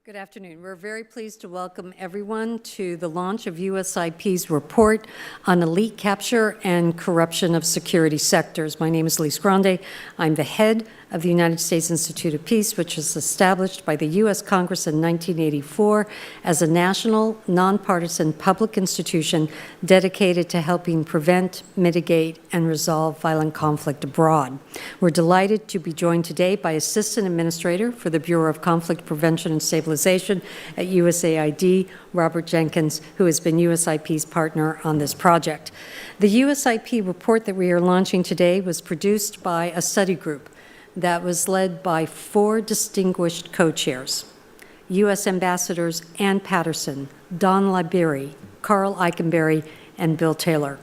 Good afternoon. We're very pleased to welcome everyone to the launch of USIP's report on elite capture and corruption of security sectors. My name is Lise Grande. I'm the head of the United States Institute of Peace, which was established by the U.S. Congress in 1984 as a national, nonpartisan public institution dedicated to helping prevent, mitigate, and resolve violent conflict abroad. We're delighted to be joined today by Assistant Administrator for the Bureau of Conflict Prevention and Stabilization at USAID, Robert Jenkins, who has been USIP's partner on this project. The USIP report that we are launching today was produced by a study group that was led by 4 distinguished co-chairs, U.S. Ambassadors Ann Patterson, Don Liberi, Carl Eikenberry, and Bill Taylor.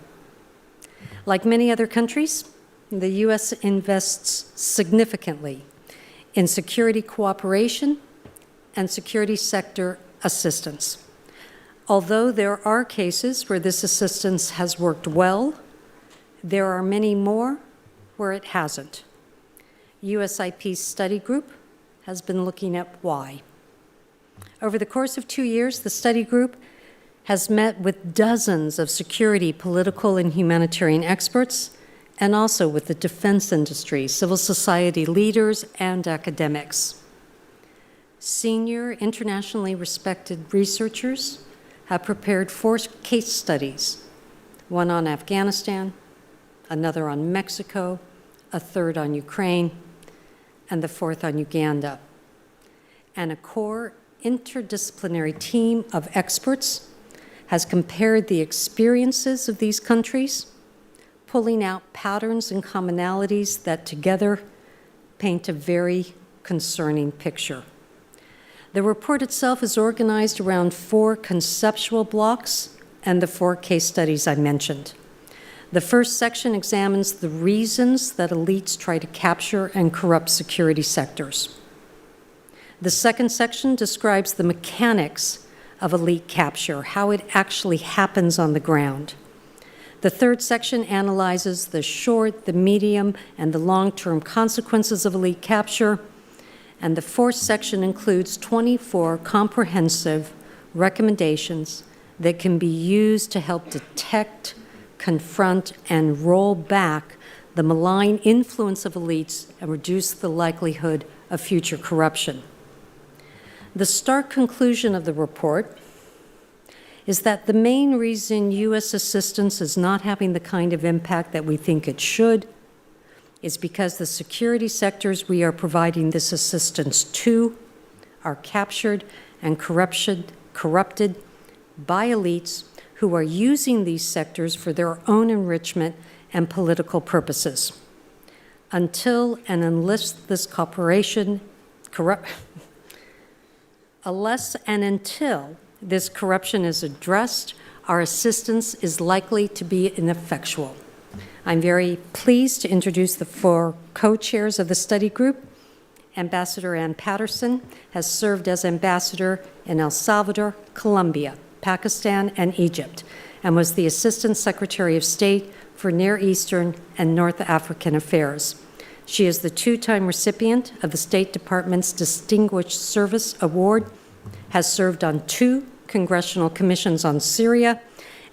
Like many other countries, the U.S. invests significantly in security cooperation and security sector assistance. Although there are cases where this assistance has worked well, there are many more where it hasn't. USIP's study group has been looking at why. Over the course of 2 years, the study group has met with dozens of security, political, and humanitarian experts, and also with the defense industry, civil society leaders, and academics. Senior, internationally respected researchers have prepared 4 case studies, one on Afghanistan, another on Mexico, a third on Ukraine, and the 4th on Uganda. And a core interdisciplinary team of experts has compared the experiences of these countries, pulling out patterns and commonalities that together paint a very concerning picture. The report itself is organized around 4 conceptual blocks and the 4 case studies I mentioned. The first section examines the reasons that elites try to capture and corrupt security sectors. The second section describes the mechanics of elite capture, how it actually happens on the ground. The third section analyzes the short, the medium, and the long-term consequences of elite capture. And the 4th section includes 24 comprehensive recommendations that can be used to help detect, confront, and roll back the malign influence of elites and reduce the likelihood of future corruption. The stark conclusion of the report is that the main reason U.S. assistance is not having the kind of impact that we think it should is because the security sectors we are providing this assistance to are captured and corrupted by elites who are using these sectors for their own enrichment and political purposes. Unless and until this corruption is addressed, our assistance is likely to be ineffectual. I'm very pleased to introduce the 4 co-chairs of the study group. Ambassador Ann Patterson has served as ambassador in El Salvador, Colombia, Pakistan, and Egypt, and was the Assistant Secretary of State for Near Eastern and North African Affairs. She is the 2-time recipient of the State Department's Distinguished Service Award, has served on 2 congressional commissions on Syria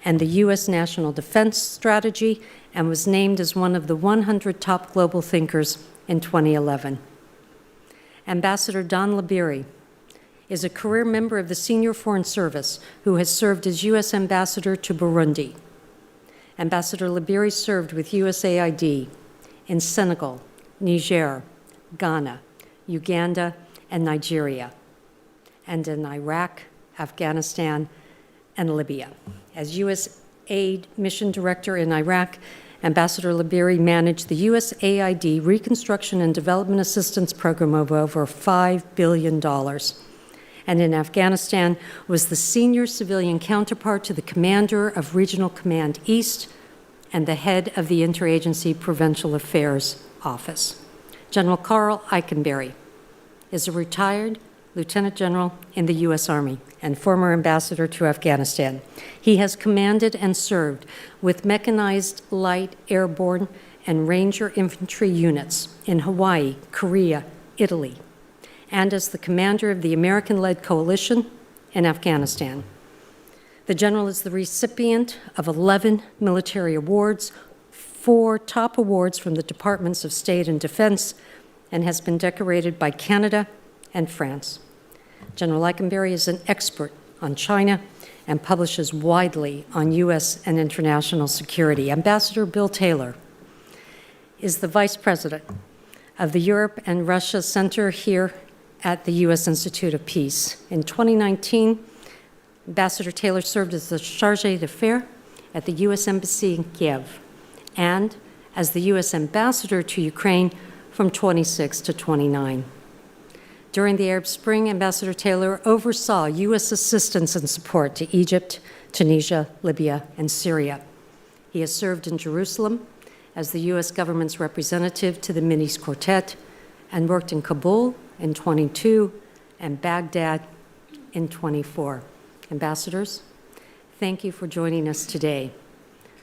and the U.S. National Defense Strategy, and was named as one of the 100 top global thinkers in 2011. Ambassador Don Liberi is a career member of the Senior Foreign Service who has served as U.S. Ambassador to Burundi. Ambassador Liberi served with USAID in Senegal, Niger, Ghana, Uganda, and Nigeria, and in Iraq, Afghanistan, and Libya. As USAID Mission Director in Iraq, Ambassador Liberi managed the USAID Reconstruction and Development Assistance Program of over $5 billion. And in Afghanistan was the senior civilian counterpart to the commander of Regional Command East and the head of the Interagency Provincial Affairs Office. General Carl Eikenberry is a retired Lieutenant General in the U.S. Army and former ambassador to Afghanistan. He has commanded and served with mechanized light, airborne, and Ranger infantry units in Hawaii, Korea, Italy, and as the commander of the American-led coalition in Afghanistan. The general is the recipient of 11 military awards, 4 top awards from the Departments of State and Defense, and has been decorated by Canada and France. General Eikenberry is an expert on China and publishes widely on U.S. and international security. Ambassador Bill Taylor is the Vice President of the Europe and Russia Center here at the U.S. Institute of Peace. In 2019, Ambassador Taylor served as the Chargé d'Affaires at the U.S. Embassy in Kiev and as the U.S. Ambassador to Ukraine from 26 to 29. During the Arab Spring, Ambassador Taylor oversaw U.S. assistance and support to Egypt, Tunisia, Libya, and Syria. He has served in Jerusalem as the U.S. government's representative to the Mideast Quartet and worked in Kabul in 22 and Baghdad in 24. Ambassadors, thank you for joining us today.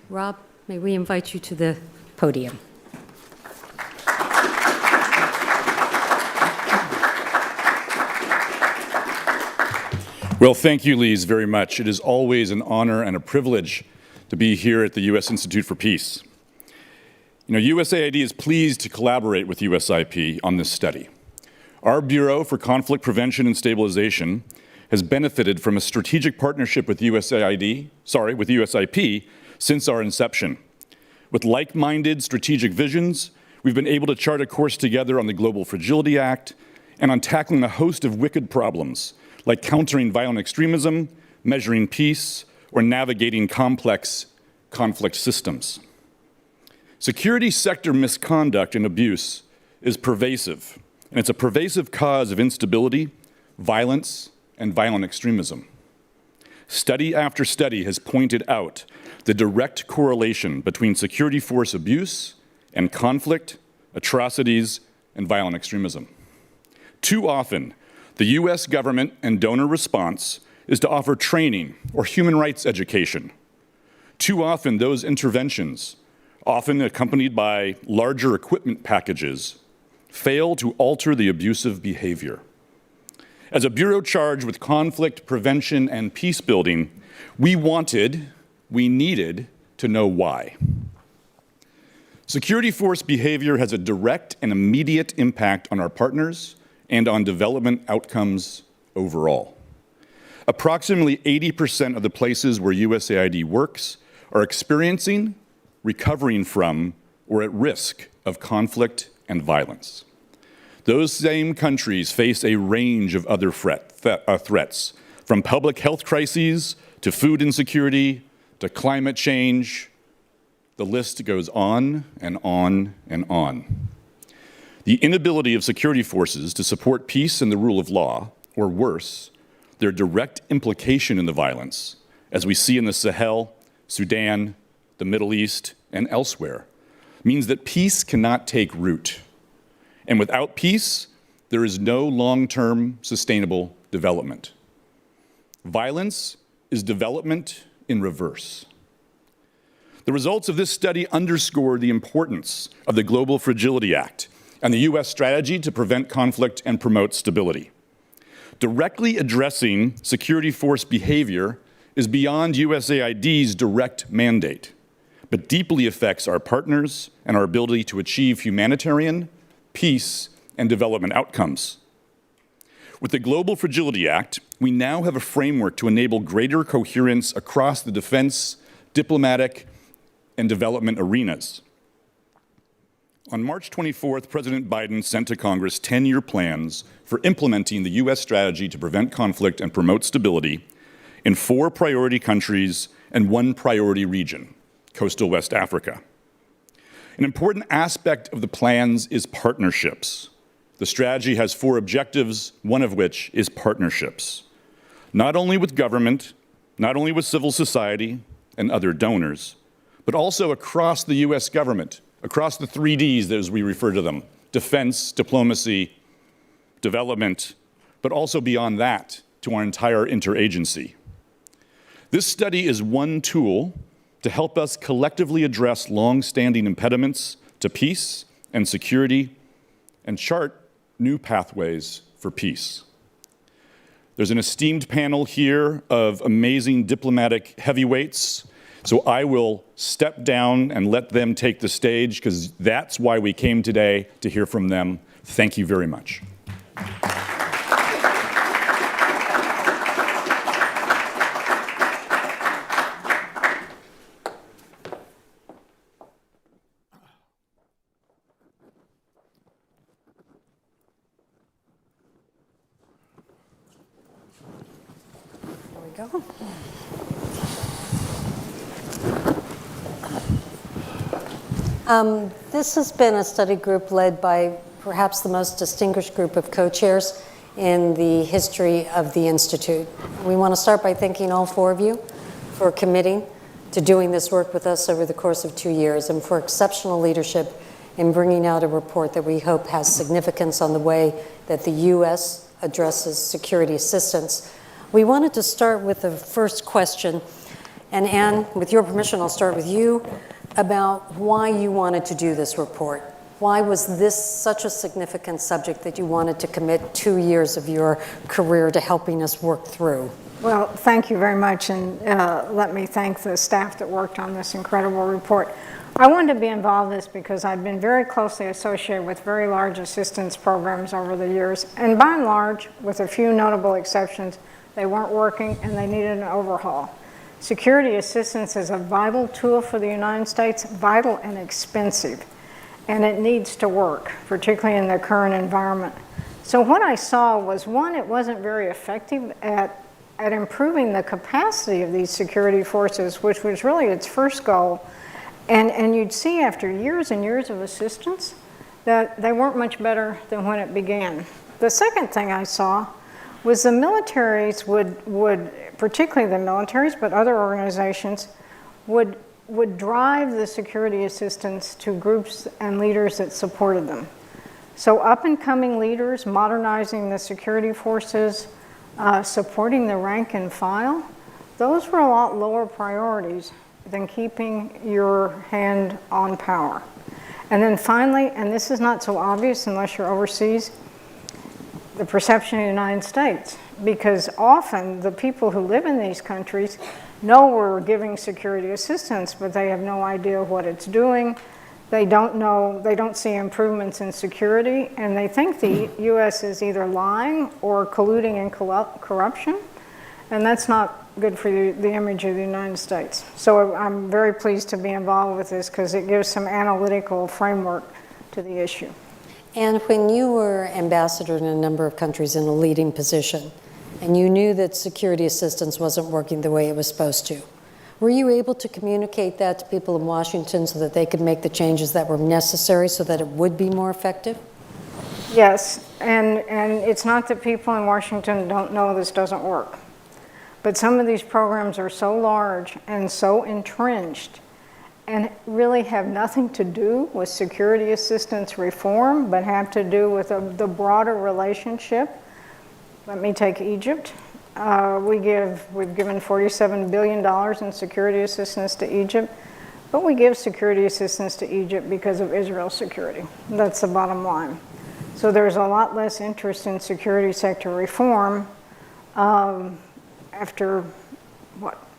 Rob, may we invite you to the podium? Well, thank you, Lise, very much. It is always an honor and a privilege to be here at the U.S. Institute for Peace. You know, USAID is pleased to collaborate with USIP on this study. Our Bureau for Conflict Prevention and Stabilization has benefited from a strategic partnership with USIP since our inception. With like-minded strategic visions, we've been able to chart a course together on the Global Fragility Act and on tackling a host of wicked problems, like countering violent extremism, measuring peace, or navigating complex conflict systems. Security sector misconduct and abuse is pervasive, and it's a pervasive cause of instability, violence, and violent extremism. Study after study has pointed out the direct correlation between security force abuse and conflict, atrocities, and violent extremism. Too often, the U.S. government and donor response is to offer training or human rights education. Too often, those interventions, often accompanied by larger equipment packages, fail to alter the abusive behavior. As a bureau charged with conflict prevention and peace building, we needed to know why. Security force behavior has a direct and immediate impact on our partners and on development outcomes overall. Approximately 80% of the places where USAID works are experiencing, recovering from, or at risk of conflict and violence. Those same countries face a range of other threats, from public health crises to food insecurity to climate change. The list goes on and on and on. The inability of security forces to support peace and the rule of law, or worse, their direct implication in the violence, as we see in the Sahel, Sudan, the Middle East, and elsewhere, means that peace cannot take root. And without peace, there is no long-term sustainable development. Violence is development in reverse. The results of this study underscore the importance of the Global Fragility Act and the U.S. strategy to prevent conflict and promote stability. Directly addressing security force behavior is beyond USAID's direct mandate, but deeply affects our partners and our ability to achieve humanitarian, peace, and development outcomes. With the Global Fragility Act, we now have a framework to enable greater coherence across the defense, diplomatic, and development arenas. On March 24th, President Biden sent to Congress 10-year plans for implementing the U.S. strategy to prevent conflict and promote stability in 4 priority countries and 1 priority region, coastal West Africa. An important aspect of the plans is partnerships. The strategy has 4 objectives, one of which is partnerships. Not only with government, not only with civil society and other donors, but also across the U.S. government, across the 3 Ds as we refer to them: defense, diplomacy, development, but also beyond that to our entire interagency. This study is one tool to help us collectively address long-standing impediments to peace and security and chart new pathways for peace. There's an esteemed panel here of amazing diplomatic heavyweights, so I will step down and let them take the stage, because that's why we came today, to hear from them. Thank you very much. Go. This has been a study group led by perhaps the most distinguished group of co-chairs in the history of the Institute. We want to start by thanking all four of you for committing to doing this work with us over the course of 2 years, and for exceptional leadership in bringing out a report that we hope has significance on the way that the U.S. addresses security assistance. We wanted to start with the first question, and Anne, with your permission, I'll start with you, about why you wanted to do this report. Why was this such a significant subject that you wanted to commit 2 years of your career to helping us work through? Well, thank you very much, and let me thank the staff that worked on this incredible report. I wanted to be involved in this because I've been very closely associated with very large assistance programs over the years, and by and large, with a few notable exceptions, they weren't working and they needed an overhaul. Security assistance is a vital tool for the United States, vital and expensive, and it needs to work, particularly in the current environment. So what I saw was, one, it wasn't very effective at improving the capacity of these security forces, which was really its first goal. And you'd see after years and years of assistance that they weren't much better than when it began. The second thing I saw was the militaries would, particularly the militaries, but other organizations, would drive the security assistance to groups and leaders that supported them. So up-and-coming leaders, modernizing the security forces, supporting the rank and file, those were a lot lower priorities than keeping your hand on power. And then finally, and this is not so obvious unless you're overseas, the perception of the United States, because often the people who live in these countries know we're giving security assistance, but they have no idea what it's doing. They don't know, they don't see improvements in security, and they think the U.S. is either lying or colluding in corruption, and that's not good for the image of the United States. So I'm very pleased to be involved with this because it gives some analytical framework to the issue. And when you were ambassador in a number of countries in a leading position, and you knew that security assistance wasn't working the way it was supposed to, were you able to communicate that to people in Washington so that they could make the changes that were necessary so that it would be more effective? Yes, and it's not that people in Washington don't know this doesn't work, but some of these programs are so large and so entrenched and really have nothing to do with security assistance reform, but have to do with the broader relationship. Let me take Egypt. We've given $47 billion in security assistance to Egypt, but we give security assistance to Egypt because of Israel's security. That's the bottom line. So there's a lot less interest in security sector reform after,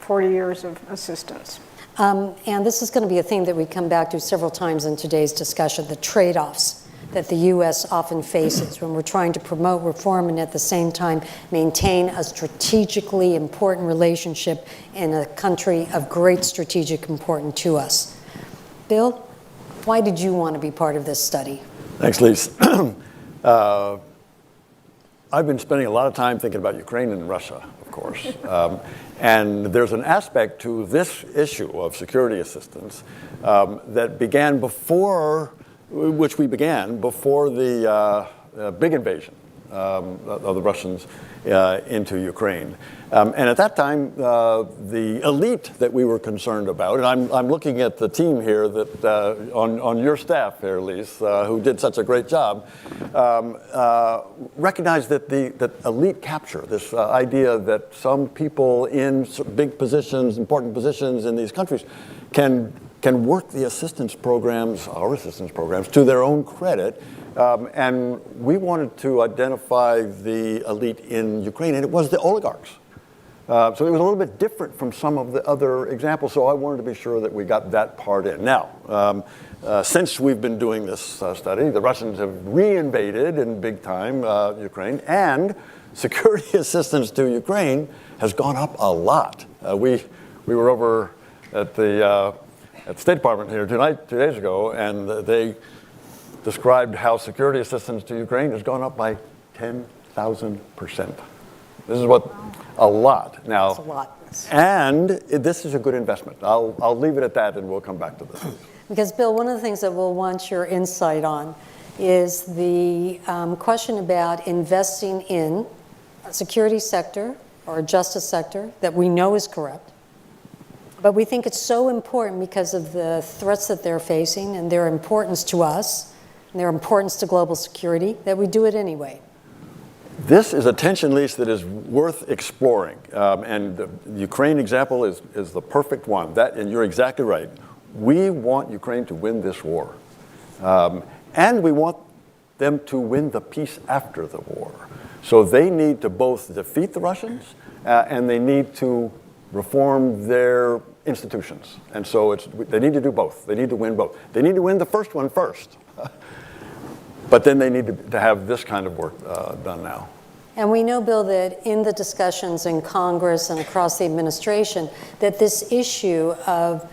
40 years of assistance. And this is going to be a theme that we come back to several times in today's discussion, the trade-offs that the U.S. often faces when we're trying to promote reform and at the same time maintain a strategically important relationship in a country of great strategic importance to us. Bill, why did you want to be part of this study? Thanks, Lise. I've been spending a lot of time thinking about Ukraine and Russia, of course. And there's an aspect to this issue of security assistance that began before, which we began before the big invasion of the Russians into Ukraine. And at that time, the elite that we were concerned about, and I'm looking at the team here that on your staff here, Lise, who did such a great job, recognized that elite capture, this idea that some people in big positions, important positions in these countries can work the assistance programs, our assistance programs, to their own credit, And we wanted to identify the elite in Ukraine, and it was the oligarchs. So it was a little bit different from some of the other examples, so I wanted to be sure that we got that part in. Now, since we've been doing this study, the Russians have reinvaded in big time Ukraine, and security assistance to Ukraine has gone up a lot. We were over at the State Department here 2 days ago, and they described how security assistance to Ukraine has gone up by 10,000%. This is what a lot. Now, That's a lot. and this is a good investment. I'll leave it at that, and we'll come back to this. Because, Bill, one of the things that we'll want your insight on is the question about investing in a security sector or a justice sector that we know is corrupt. But we think it's so important because of the threats that they're facing and their importance to us and their importance to global security that we do it anyway. This is a tension, Lise, that is worth exploring. And the Ukraine example is the perfect one. And you're exactly right. We want Ukraine to win this war. And we want them to win the peace after the war. So they need to both defeat the Russians and they need to reform their institutions. And so they need to do both. They need to win both. They need to win the first one first. But then they need to have this kind of work done now. And we know, Bill, that in the discussions in Congress and across the administration, that this issue of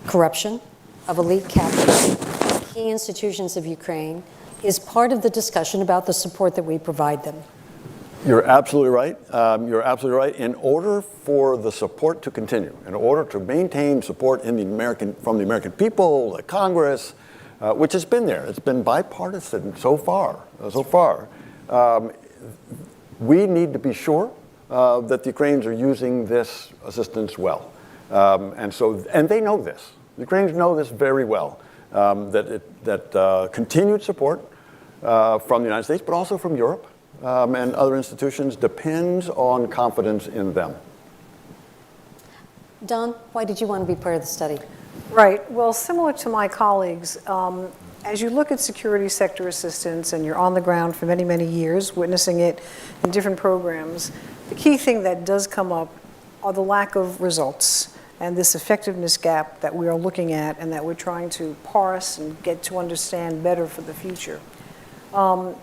corruption, of elite capital, key institutions of Ukraine, is part of the discussion about the support that we provide them. You're absolutely right. You're absolutely right. In order for the support to continue, in order to maintain support from the American people, the Congress, which has been there, it's been bipartisan so far. We need to be sure that the Ukrainians are using this assistance well, and they know this. The Ukrainians know this very well. That continued support from the United States, but also from Europe and other institutions, depends on confidence in them. Don, why did you want to be part of the study? Right. Well, similar to my colleagues, as you look at security sector assistance and you're on the ground for many, many years, witnessing it in different programs, the key thing that does come up are the lack of results and this effectiveness gap that we are looking at and that we're trying to parse and get to understand better for the future.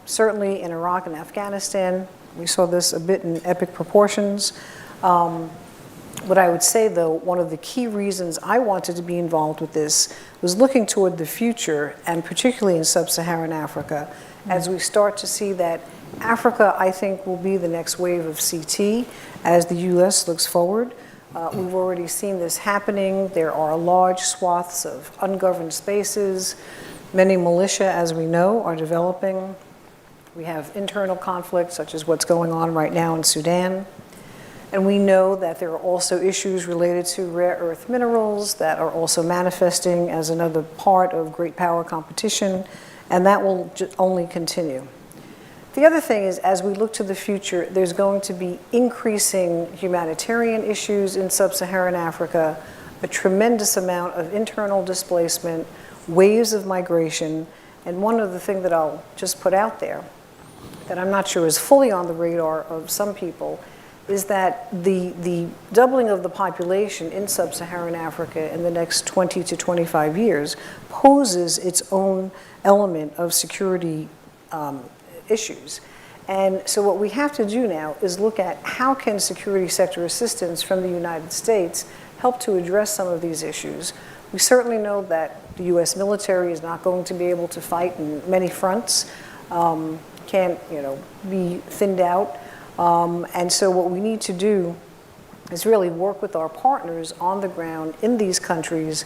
Certainly in Iraq and Afghanistan, we saw this a bit in epic proportions. What I would say, though, one of the key reasons I wanted to be involved with this was looking toward the future, and particularly in sub-Saharan Africa, as we start to see that Africa, I think, will be the next wave of CT as the U.S. looks forward. We've already seen this happening. There are large swaths of ungoverned spaces. Many militia, as we know, are developing. We have internal conflicts, such as what's going on right now in Sudan. And we know that there are also issues related to rare earth minerals that are also manifesting as another part of great power competition, and that will only continue. The other thing is, as we look to the future, there's going to be increasing humanitarian issues in sub-Saharan Africa, a tremendous amount of internal displacement, waves of migration, and one other thing that I'll just put out there that I'm not sure is fully on the radar of some people is that the doubling of the population in sub-Saharan Africa in the next 20 to 25 years poses its own element of security issues. And so what we have to do now is look at how can security sector assistance from the United States help to address some of these issues. We certainly know that the U.S. military is not going to be able to fight in many fronts, can't be thinned out. And so what we need to do is really work with our partners on the ground in these countries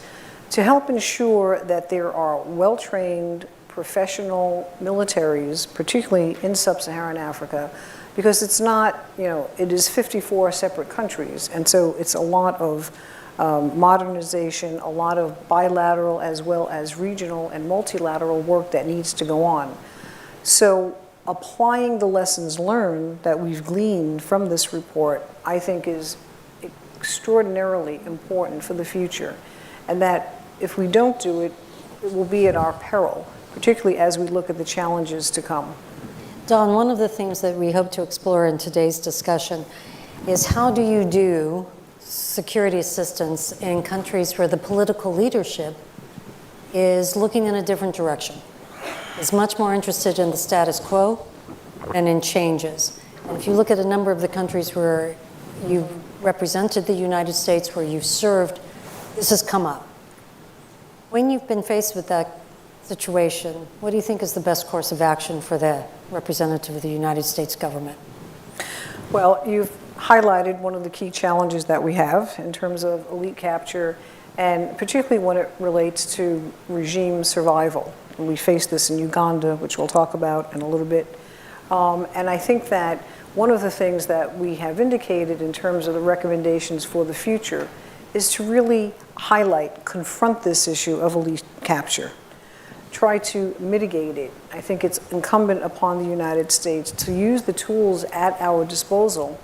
to help ensure that there are well-trained professional militaries, particularly in sub-Saharan Africa, because it's not, it is 54 separate countries. And so it's a lot of modernization, a lot of bilateral as well as regional and multilateral work that needs to go on. So applying the lessons learned that we've gleaned from this report, I think is extraordinarily important for the future. And that if we don't do it, it will be at our peril. particularly as we look at the challenges to come. Don, one of the things that we hope to explore in today's discussion is how do you do security assistance in countries where the political leadership is looking in a different direction, is much more interested in the status quo than in changes. And if you look at a number of the countries where you've represented the United States, where you've served, this has come up. When you've been faced with that situation, what do you think is the best course of action for the representative of the United States government? Well, you've highlighted one of the key challenges that we have in terms of elite capture, and particularly when it relates to regime survival. And we face this in Uganda, which we'll talk about in a little bit. And I think that one of the things that we have indicated in terms of the recommendations for the future is to really highlight, confront this issue of elite capture. Try to mitigate it. I think it's incumbent upon the United States to use the tools at our disposal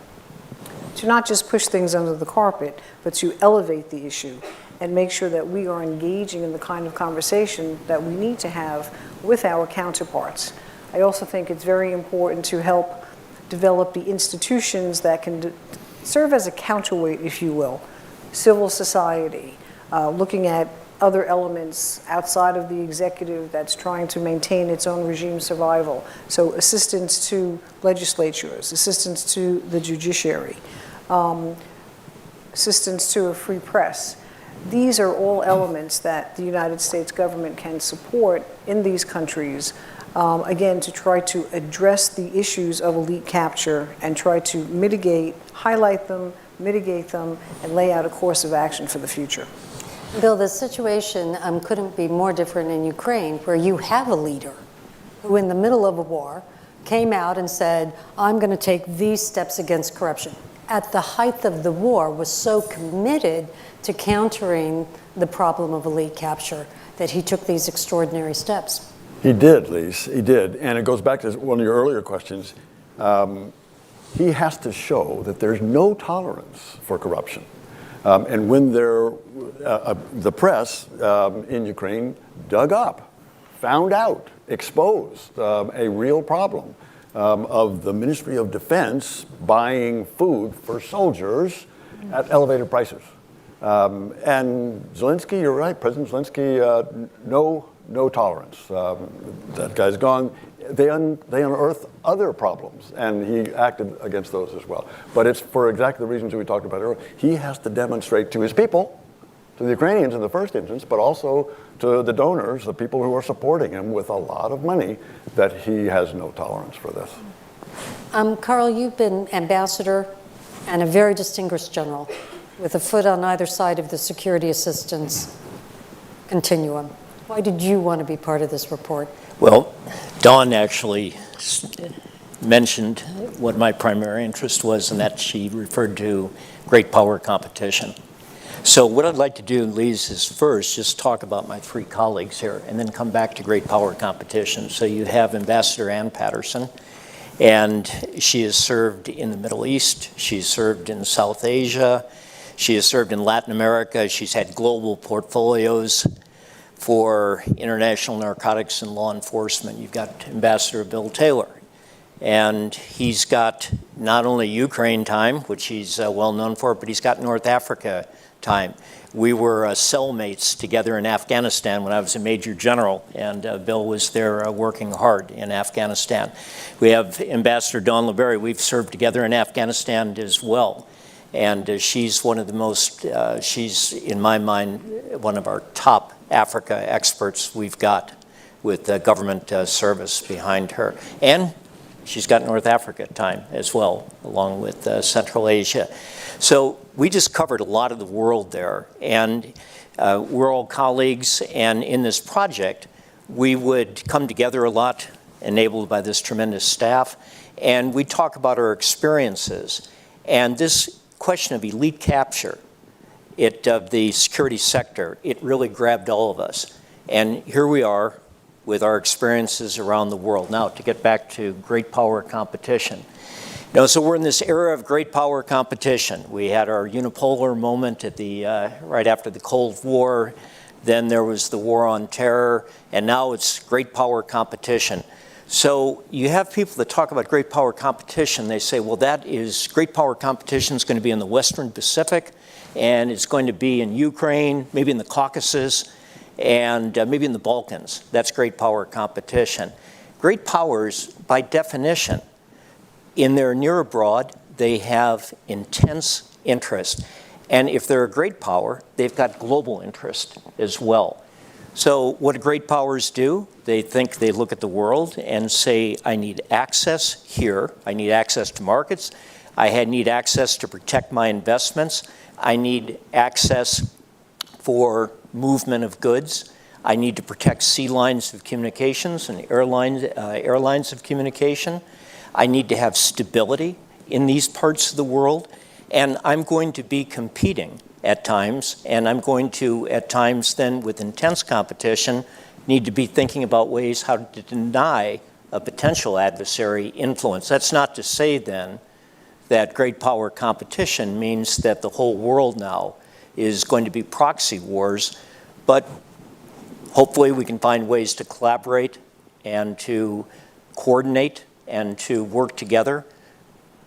to not just push things under the carpet, but to elevate the issue and make sure that we are engaging in the kind of conversation that we need to have with our counterparts. I also think it's very important to help develop the institutions that can serve as a counterweight, if you will. Civil society, looking at other elements outside of the executive that's trying to maintain its own regime survival. So assistance to legislatures, assistance to the judiciary, assistance to a free press. These are all elements that the United States government can support in these countries, again, to try to address the issues of elite capture and try to mitigate, highlight them, mitigate them, and lay out a course of action for the future. Bill, the situation couldn't be more different in Ukraine, where you have a leader who, in the middle of a war, came out and said, I'm going to take these steps against corruption. At the height of the war, was so committed to countering the problem of elite capture that he took these extraordinary steps. He did, Lise, he did. And it goes back to one of your earlier questions. He has to show that there's no tolerance for corruption. And when the press in Ukraine dug up, found out, exposed a real problem of the Ministry of Defense buying food for soldiers at elevated prices. And Zelensky, you're right, President Zelensky, no tolerance. That guy's gone. They unearthed other problems, and he acted against those as well. But it's for exactly the reasons we talked about earlier. He has to demonstrate to his people, to the Ukrainians in the first instance, but also to the donors, the people who are supporting him with a lot of money, that he has no tolerance for this. Carl, you've been ambassador and a very distinguished general with a foot on either side of the security assistance continuum. Why did you want to be part of this report? Well, Dawn actually mentioned what my primary interest was, and that she referred to great power competition. So what I'd like to do, Lise, is first just talk about my three colleagues here and then come back to great power competition. So you have Ambassador Ann Patterson, and she has served in the Middle East. She's served in South Asia. She has served in Latin America. She's had global portfolios for international narcotics and law enforcement. You've got Ambassador Bill Taylor, and he's got not only Ukraine time, which he's well known for, but he's got North Africa time. We were cellmates together in Afghanistan when I was a Major General, and Bill was there working hard in Afghanistan. We have Ambassador Dawn LeBerry. We've served together in Afghanistan as well. And she's one of the most, she's, in my mind, one of our top Africa experts we've got with government service behind her. And she's got North Africa time as well, along with Central Asia. So we just covered a lot of the world there. And we're all colleagues. And in this project, we would come together a lot, enabled by this tremendous staff. And we'd talk about our experiences. And this question of elite capture of the security sector, it really grabbed all of us. And here we are with our experiences around the world. Now, to get back to great power competition. So we're in this era of great power competition. We had our unipolar moment at the right after the Cold War. then there was the war on terror, and now it's great power competition. So you have people that talk about great power competition. They say, well, that is great power competition is going to be in the Western Pacific, and it's going to be in Ukraine, maybe in the Caucasus, and maybe in the Balkans. That's great power competition. Great powers, by definition, in their near abroad, they have intense interest. And if they're a great power, they've got global interest as well. So what do great powers do? They look at the world and say, I need access here. I need access to markets. I need access to protect my investments. I need access for movement of goods. I need to protect sea lines of communications and airlines of communication. I need to have stability in these parts of the world. And I'm going to be competing at times, and I'm going to, at times then with intense competition, need to be thinking about ways how to deny a potential adversary influence. That's not to say then that great power competition means that the whole world now is going to be proxy wars, but hopefully we can find ways to collaborate and to coordinate and to work together.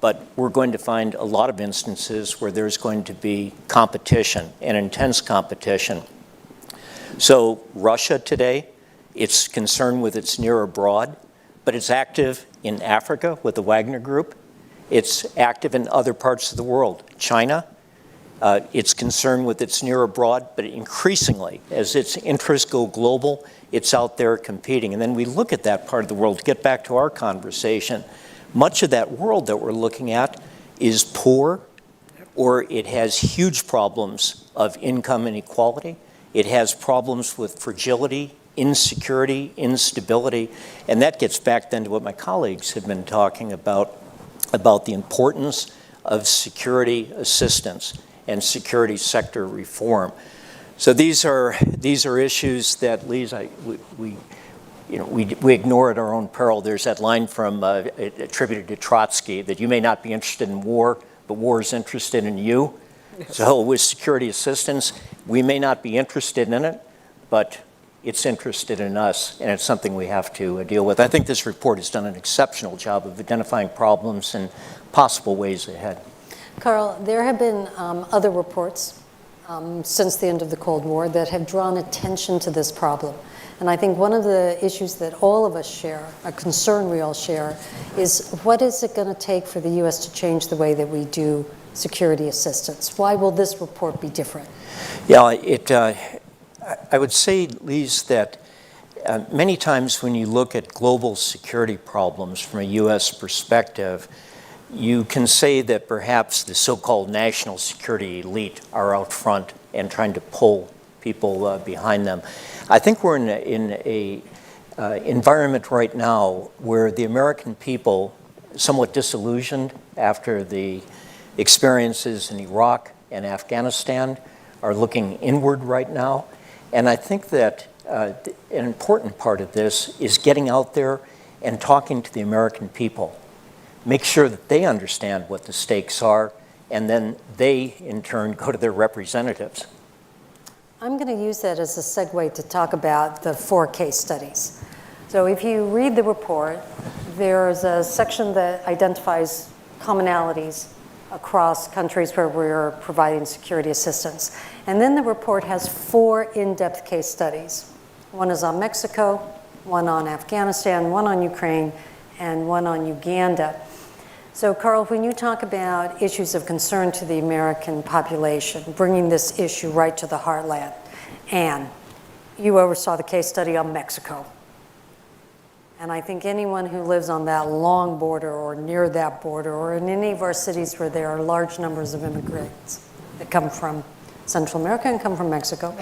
But we're going to find a lot of instances where there's going to be competition and intense competition. So Russia today, it's concerned with its near abroad, but it's active in Africa with the Wagner Group. It's active in other parts of the world. China, it's concerned with its near abroad, but increasingly, as its interests go global, it's out there competing. And then we look at that part of the world, to get back to our conversation. Much of that world that we're looking at is poor, or it has huge problems of income inequality. It has problems with fragility, insecurity, instability, and that gets back then to what my colleagues have been talking about the importance of security assistance and security sector reform. So these are issues that, Lise, we ignore at our own peril. There's that line from attributed to Trotsky that you may not be interested in war, but war is interested in you. Yes. So with security assistance, we may not be interested in it, but it's interested in us, and it's something we have to deal with. I think this report has done an exceptional job of identifying problems and possible ways ahead. Carl, there have been other reports since the end of the Cold War that have drawn attention to this problem. And I think one of the issues that all of us share, a concern we all share, is what is it going to take for the U.S. to change the way that we do security assistance? Why will this report be different? Yeah, I would say, Lise, that many times when you look at global security problems from a U.S. perspective, you can say that perhaps the so-called national security elite are out front and trying to pull people behind them. I think we're in a environment right now where the American people, somewhat disillusioned after the experiences in Iraq and Afghanistan, are looking inward right now. And I think that an important part of this is getting out there and talking to the American people. Make sure that they understand what the stakes are, and then they, in turn, go to their representatives. I'm going to use that as a segue to talk about the 4 case studies. So if you read the report, there's a section that identifies commonalities across countries where we're providing security assistance. And then the report has 4 in-depth case studies. One is on Mexico, one on Afghanistan, one on Ukraine, and one on Uganda. So, Carl, when you talk about issues of concern to the American population, bringing this issue right to the heartland, Anne, you oversaw the case study on Mexico. And I think anyone who lives on that long border or near that border or in any of our cities where there are large numbers of immigrants that come from Central America and come from Mexico,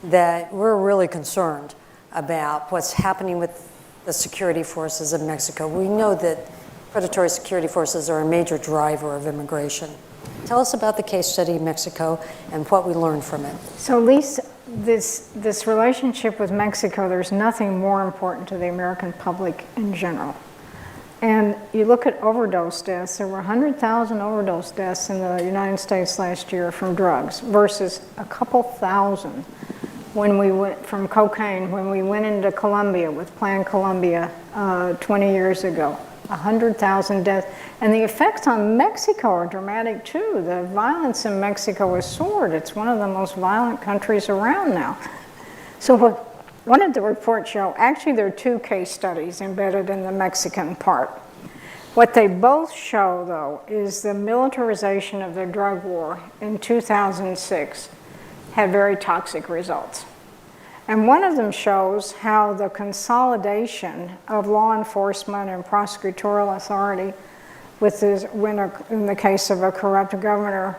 that we're really concerned about what's happening with the security forces in Mexico. We know that predatory security forces are a major driver of immigration. Tell us about the case study in Mexico and what we learned from it. So, Lisa, this relationship with Mexico, there's nothing more important to the American public in general. And you look at overdose deaths, there were 100,000 overdose deaths in the United States last year from drugs versus a couple thousand when we went from cocaine, when we went into Colombia with Plan Colombia 20 years ago. 100,000 deaths. And the effects on Mexico are dramatic too. The violence in Mexico has soared. It's one of the most violent countries around now. So what did the report show? Actually, there are two case studies embedded in the Mexican part. What they both show, though, is the militarization of the drug war in 2006 had very toxic results. And one of them shows how the consolidation of law enforcement and prosecutorial authority in the case of a corrupt governor,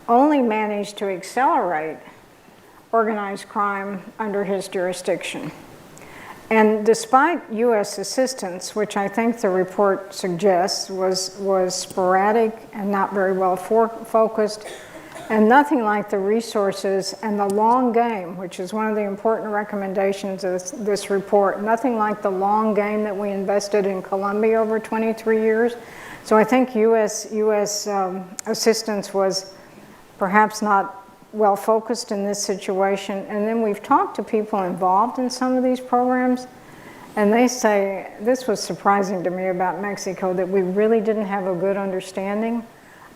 only managed to accelerate organized crime under his jurisdiction. And despite U.S. assistance, which I think the report suggests was sporadic and not very well focused, and nothing like the resources and the long game, which is one of the important recommendations of this report, nothing like the long game that we invested in Colombia over 23 years. So I think U.S. assistance was perhaps not well focused in this situation. And then we've talked to people involved in some of these programs, and they say, this was surprising to me about Mexico, that we really didn't have a good understanding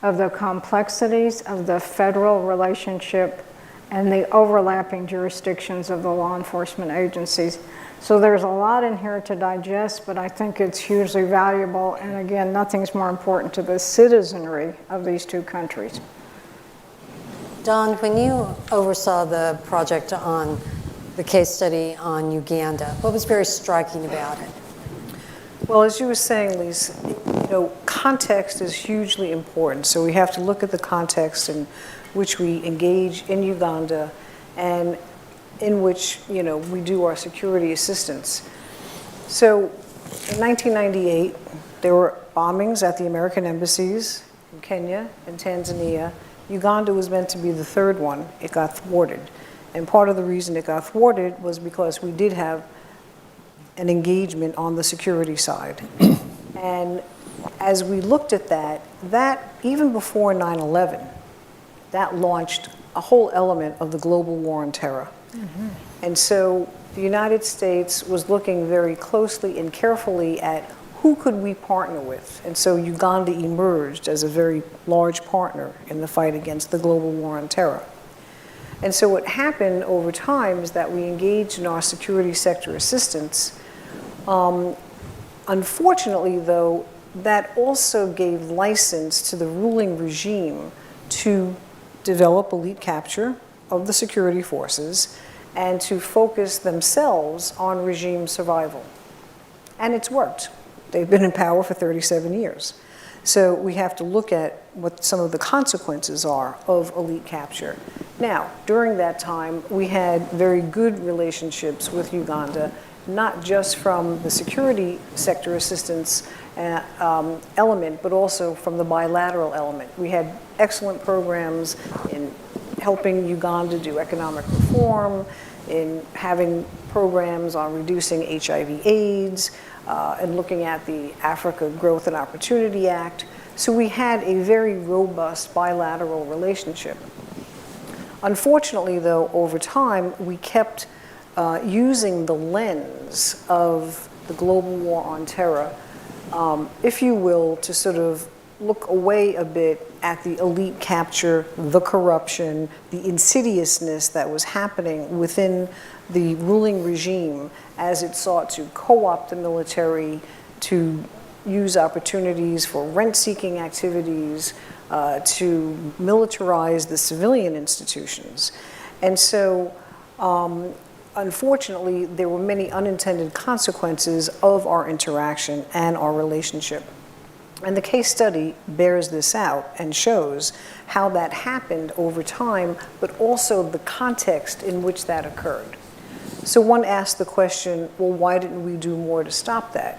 of the complexities of the federal relationship and the overlapping jurisdictions of the law enforcement agencies. So there's a lot in here to digest, but I think it's hugely valuable. And again, nothing's more important to the citizenry of these two countries. Don, when you oversaw the project on the case study on Uganda, what was very striking about it? Well, as you were saying, Lise, context is hugely important. So we have to look at the context in which we engage in Uganda and in which, we do our security assistance. So in 1998, there were bombings at the American embassies in Kenya and Tanzania. Uganda was meant to be the third one. It got thwarted. And part of the reason it got thwarted was because we did have an engagement on the security side. And as we looked at that even before 9/11, that launched a whole element of the global war on terror. Mm-hmm. And so the United States was looking very closely and carefully at who could we partner with. And so Uganda emerged as a very large partner in the fight against the global war on terror. And so what happened over time is that we engaged in our security sector assistance. Unfortunately, though, that also gave license to the ruling regime to develop elite capture of the security forces and to focus themselves on regime survival. And it's worked. They've been in power for 37 years. So we have to look at what some of the consequences are of elite capture. Now, during that time, we had very good relationships with Uganda, not just from the security sector assistance element, but also from the bilateral element. We had excellent programs in helping Uganda do economic reform, in having programs on reducing HIV/AIDS, and looking at the Africa Growth and Opportunity Act. So we had a very robust bilateral relationship. Unfortunately, though, over time, we kept using the lens of the global war on terror, if you will, to sort of look away a bit at the elite capture, the corruption, the insidiousness that was happening within the ruling regime as it sought to co-opt the military, to use opportunities for rent-seeking activities, to militarize the civilian institutions. And so, unfortunately, there were many unintended consequences of our interaction and our relationship. And the case study bears this out and shows how that happened over time, but also the context in which that occurred. So one asked the question, well, why didn't we do more to stop that?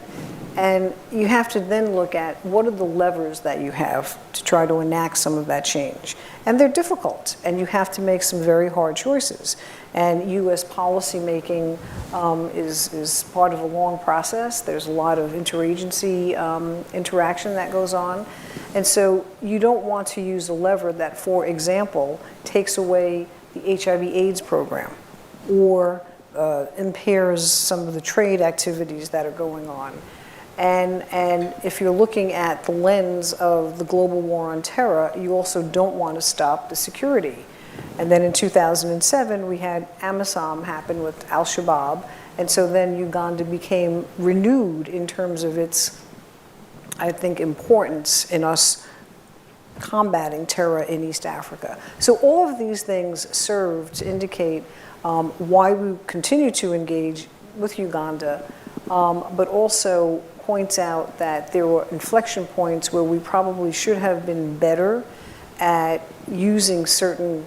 And you have to then look at what are the levers that you have to try to enact some of that change. And they're difficult, and you have to make some very hard choices. And U.S. policymaking is part of a long process. There's a lot of interagency interaction that goes on. And so you don't want to use a lever that, for example, takes away the HIV/AIDS program. or impairs some of the trade activities that are going on. And if you're looking at the lens of the global war on terror, you also don't want to stop the security. And then in 2007, we had AMISOM happen with al-Shabaab, and so then Uganda became renewed in terms of its, I think, importance in us combating terror in East Africa. So all of these things serve to indicate why we continue to engage with Uganda, but also points out that there were inflection points where we probably should have been better at using certain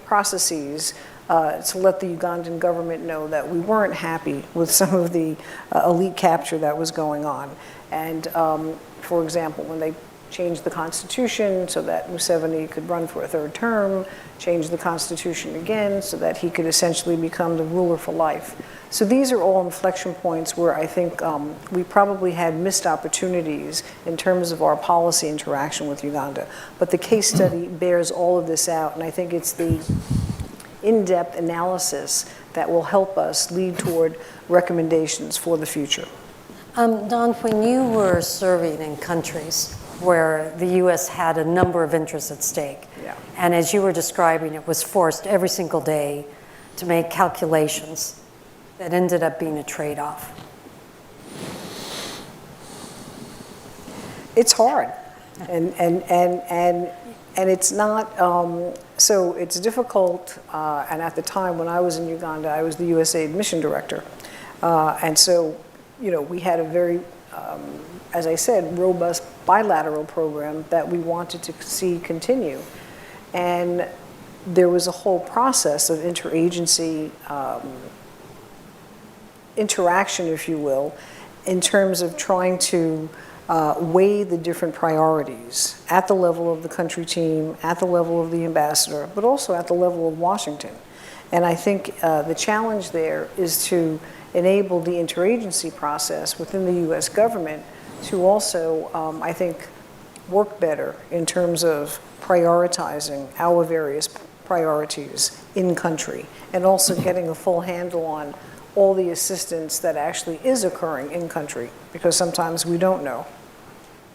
processes to let the Ugandan government know that we weren't happy with some of the elite capture that was going on. And for example, when they changed the constitution so that Museveni could run for a third term, changed the constitution again so that he could essentially become the ruler for life. So these are all inflection points where I think we probably had missed opportunities in terms of our policy interaction with Uganda. But the case study bears all of this out, and I think it's the in-depth analysis that will help us lead toward recommendations for the future. Don, when you were serving in countries where the U.S. had a number of interests at stake, Yeah. and as you were describing, it was forced every single day to make calculations that ended up being a trade-off. It's hard, and it's not, so it's difficult, and at the time when I was in Uganda, I was the USAID mission director, and so, you know, we had a very, as I said, robust bilateral program that we wanted to see continue, and there was a whole process of interagency interaction, if you will, in terms of trying to weigh the different priorities at the level of the country team, at the level of the ambassador, but also at the level of Washington. And I think the challenge there is to enable the interagency process within the U.S. government to also, I think, work better in terms of prioritizing our various priorities in country, and also getting a full handle on all the assistance that actually is occurring in country, because sometimes we don't know.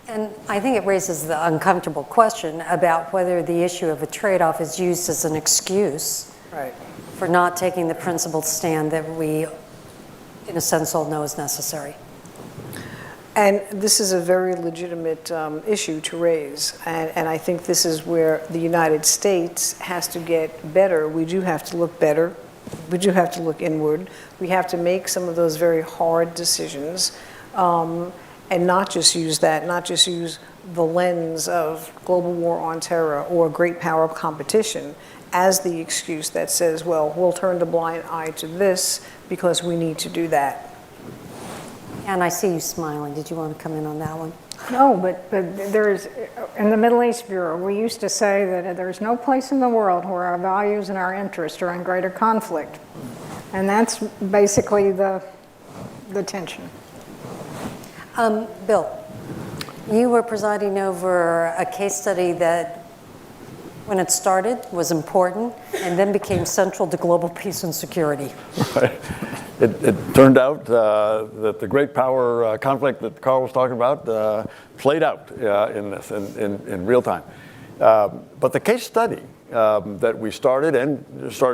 And I think it raises the uncomfortable question about whether the issue of a trade-off is used as an excuse Right. for not taking the principled stand that we, in a sense, all know is necessary. And this is a very legitimate issue to raise, and I think this is where the United States has to get better. We do have to look better. We do have to look inward. We have to make some of those very hard decisions, and not just use the lens of global war on terror or great power competition as the excuse that says, well, we'll turn a blind eye to this because we need to do that. And I see you smiling. Did you want to come in on that one? No, but there's, in the Middle East Bureau, we used to say that there's no place in the world where our values and our interests are in greater conflict. And that's basically the tension. Bill, you were presiding over a case study that, when it started, was important and then became central to global peace and security. Right. It turned out that the great power conflict that Carl was talking about played out in real time. But the case study that we started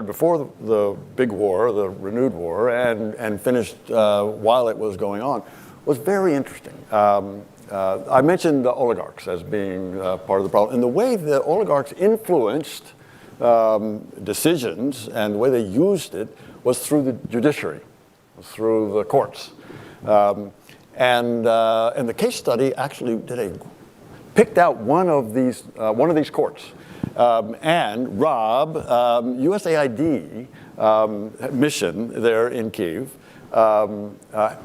before the big war, the renewed war, and finished while it was going on, was very interesting. I mentioned the oligarchs as being part of the problem, and the way the oligarchs influenced decisions and the way they used it was through the judiciary, through the courts. And the case study actually picked out one of these courts. And Rob, USAID mission there in Kyiv,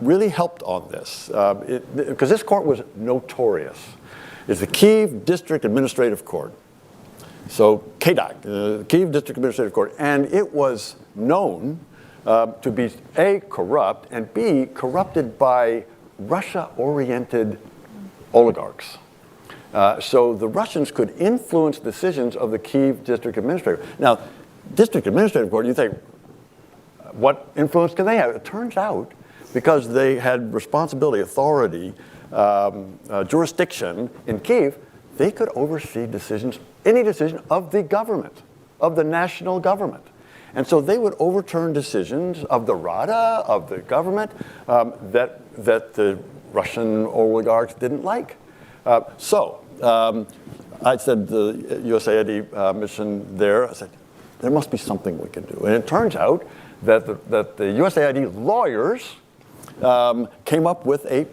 really helped on this, because this court was notorious. It's the Kyiv District Administrative Court. So KDAC, the Kyiv District Administrative Court, and it was known to be A, corrupt, and B, corrupted by Russia-oriented oligarchs. So the Russians could influence decisions of the Kyiv District Administrator. Now, District Administrative Court, you think, what influence can they have? It turns out, because they had responsibility, authority, jurisdiction in Kyiv, they could oversee decisions, any decision of the government, of the national government. And so they would overturn decisions of the Rada, of the government, that the Russian oligarchs didn't like. I said the USAID mission there, I said, there must be something we can do. And it turns out that the USAID lawyers came up with a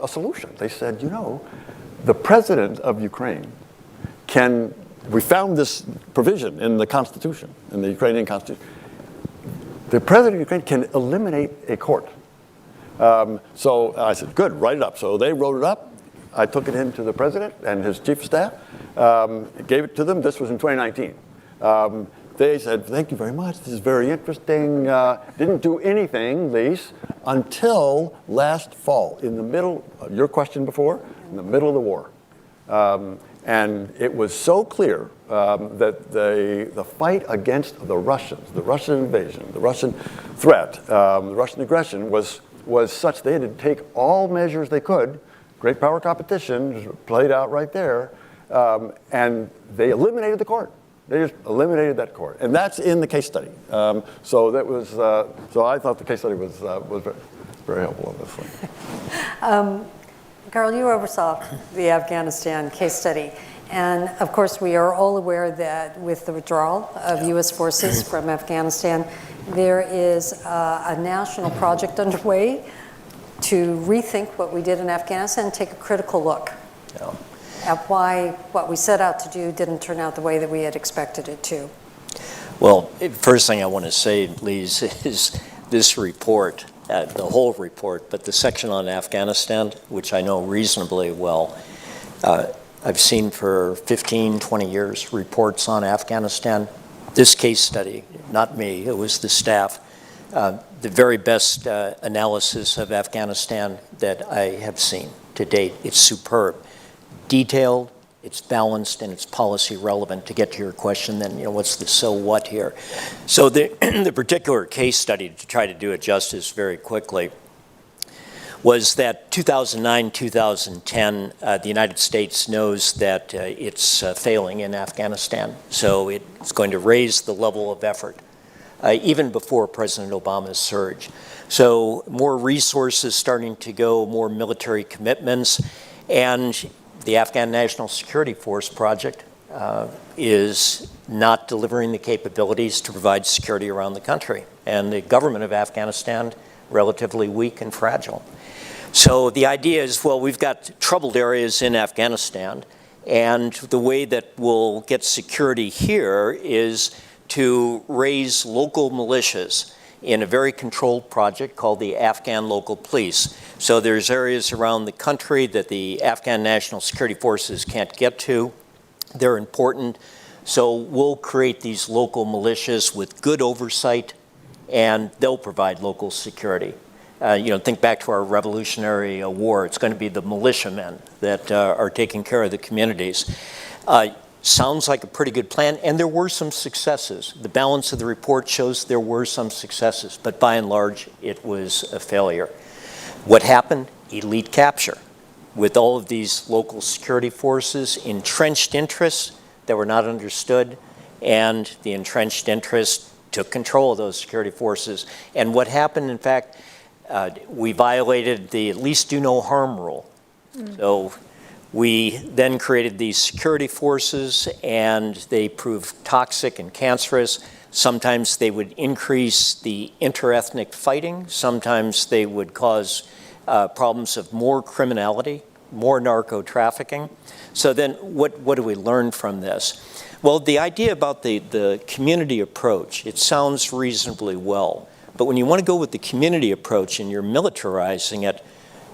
solution. They said, you know, the president of Ukraine we found this provision in the Constitution, in the Ukrainian Constitution. The president of Ukraine can eliminate a court. So I said, good, write it up. So they wrote it up. I took it in to the president and his chief of staff, gave it to them. This was in 2019. They said, thank you very much. This is very interesting. Didn't do anything, Lise, until last fall, in the middle, your question before, in the middle of the war. And it was so clear that the fight against the Russians, the Russian invasion, the Russian threat, the Russian aggression was such they had to take all measures they could. Great power competition played out right there, and they eliminated the court. They just eliminated that court, and that's in the case study. So that was. So I thought the case study was very helpful on this one. Carl, you oversaw the Afghanistan case study. And of course, we are all aware that with the withdrawal of U.S. forces from Afghanistan, there is a national project underway to rethink what we did in Afghanistan and take a critical look at why what we set out to do didn't turn out the way that we had expected it to. Well, first thing I want to say, Lise, is this report, the whole report, but the section on Afghanistan, which I know reasonably well, I've seen for 15, 20 years reports on Afghanistan. This case study, not me, it was the staff, the very best analysis of Afghanistan that I have seen to date. It's superb, detailed, it's balanced, and it's policy relevant. To get to your question, then, what's the so what here? So the particular case study, to try to do it justice very quickly, was that 2009-2010, the United States knows that it's failing in Afghanistan. So it's going to raise the level of effort, even before President Obama's surge. So more resources starting to go, more military commitments, and the Afghan National Security Force project is not delivering the capabilities to provide security around the country. And the government of Afghanistan, relatively weak and fragile. So the idea is, well, we've got troubled areas in Afghanistan, and the way that we'll get security here is to raise local militias in a very controlled project called the Afghan Local Police. So there's areas around the country that the Afghan National Security Forces can't get to. They're important. So we'll create these local militias with good oversight, and they'll provide local security. Think back to our Revolutionary War. It's going to be the militiamen that are taking care of the communities. Sounds like a pretty good plan, and there were some successes. The balance of the report shows there were some successes, but by and large, it was a failure. What happened? Elite capture. With all of these local security forces, entrenched interests that were not understood, and the entrenched interests took control of those security forces. And what happened, in fact, we violated the at least do no harm rule. So we then created these security forces, and they proved toxic and cancerous. Sometimes they would increase the interethnic fighting. Sometimes they would cause problems of more criminality, more narco-trafficking. So then what do we learn from this? Well, the idea about the community approach, it sounds reasonably well. But when you want to go with the community approach and you're militarizing it,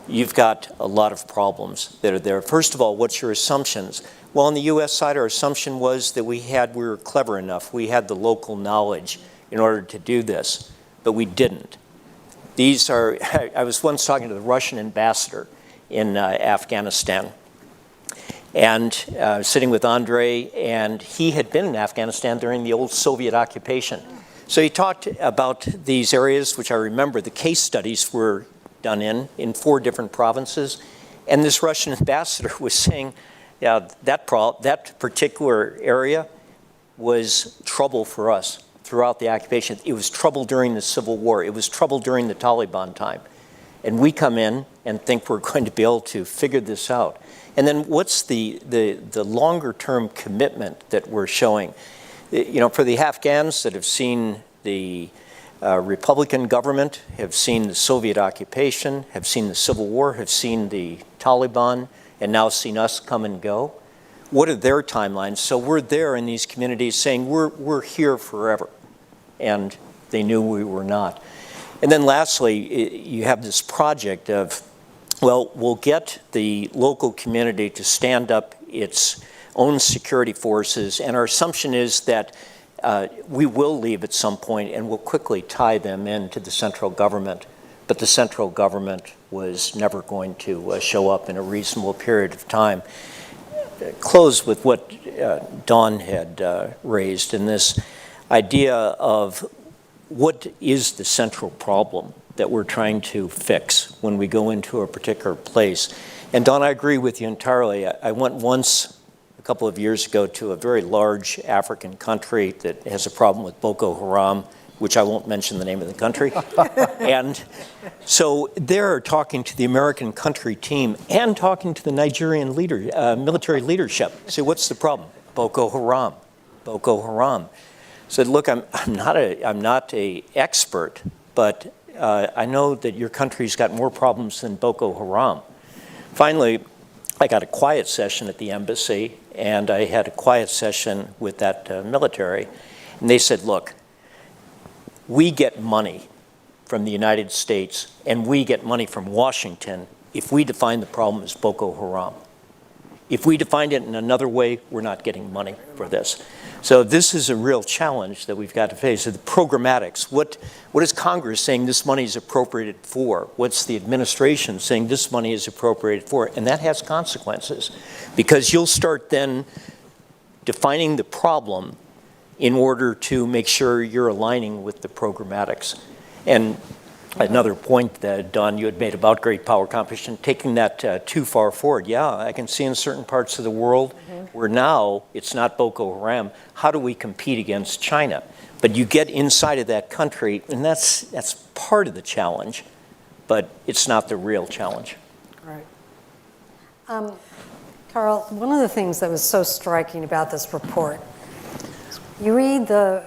you've got a lot of problems that are there. First of all, what's your assumptions? Well, on the U.S. side, our assumption was that we were clever enough. We had the local knowledge in order to do this, but we didn't. I was once talking to the Russian ambassador in Afghanistan, and sitting with Andre, and he had been in Afghanistan during the old Soviet occupation. So he talked about these areas, which I remember the case studies were done in 4 different provinces. And this Russian ambassador was saying, yeah, that particular area was trouble for us throughout the occupation. It was trouble during the Civil War. It was trouble during the Taliban time. And we come in and think we're going to be able to figure this out. And then what's the longer term commitment that we're showing? You know, for the Afghans that have seen the Republican government, have seen the Soviet occupation, have seen the Civil War, have seen the Taliban, and now seen us come and go, what are their timelines? So we're there in these communities saying we're here forever. And they knew we were not. And then lastly, you have this project of, well, we'll get the local community to stand up its own security forces, and our assumption is that we will leave at some point and we'll quickly tie them into the central government. But the central government was never going to show up in a reasonable period of time. Close with what Dawn had raised in this idea of what is the central problem that we're trying to fix when we go into a particular place. And Dawn, I agree with you entirely. I went once a couple of years ago to a very large African country that has a problem with Boko Haram, which I won't mention the name of the country. And so they're talking to the American country team and talking to the Nigerian military leadership. Say, what's the problem? Boko Haram. Boko Haram. Said, look, I'm not a expert, but I know that your country's got more problems than Boko Haram. Finally, I got a quiet session at the embassy, and I had a quiet session with that military, and they said, look, we get money from the United States, and we get money from Washington if we define the problem as Boko Haram. If we define it in another way, we're not getting money for this. So this is a real challenge that we've got to face. So the programmatics, what is Congress saying this money is appropriated for? What's the administration saying this money is appropriated for? And that has consequences, because you'll start then defining the problem in order to make sure you're aligning with the programmatics. And another point that, Don, you had made about great power competition, taking that too far forward. Yeah, I can see in certain parts of the world where now it's not Boko Haram. How do we compete against China? But you get inside of that country, and that's part of the challenge, but it's not the real challenge. Right. Carl, one of the things that was so striking about this report, you read the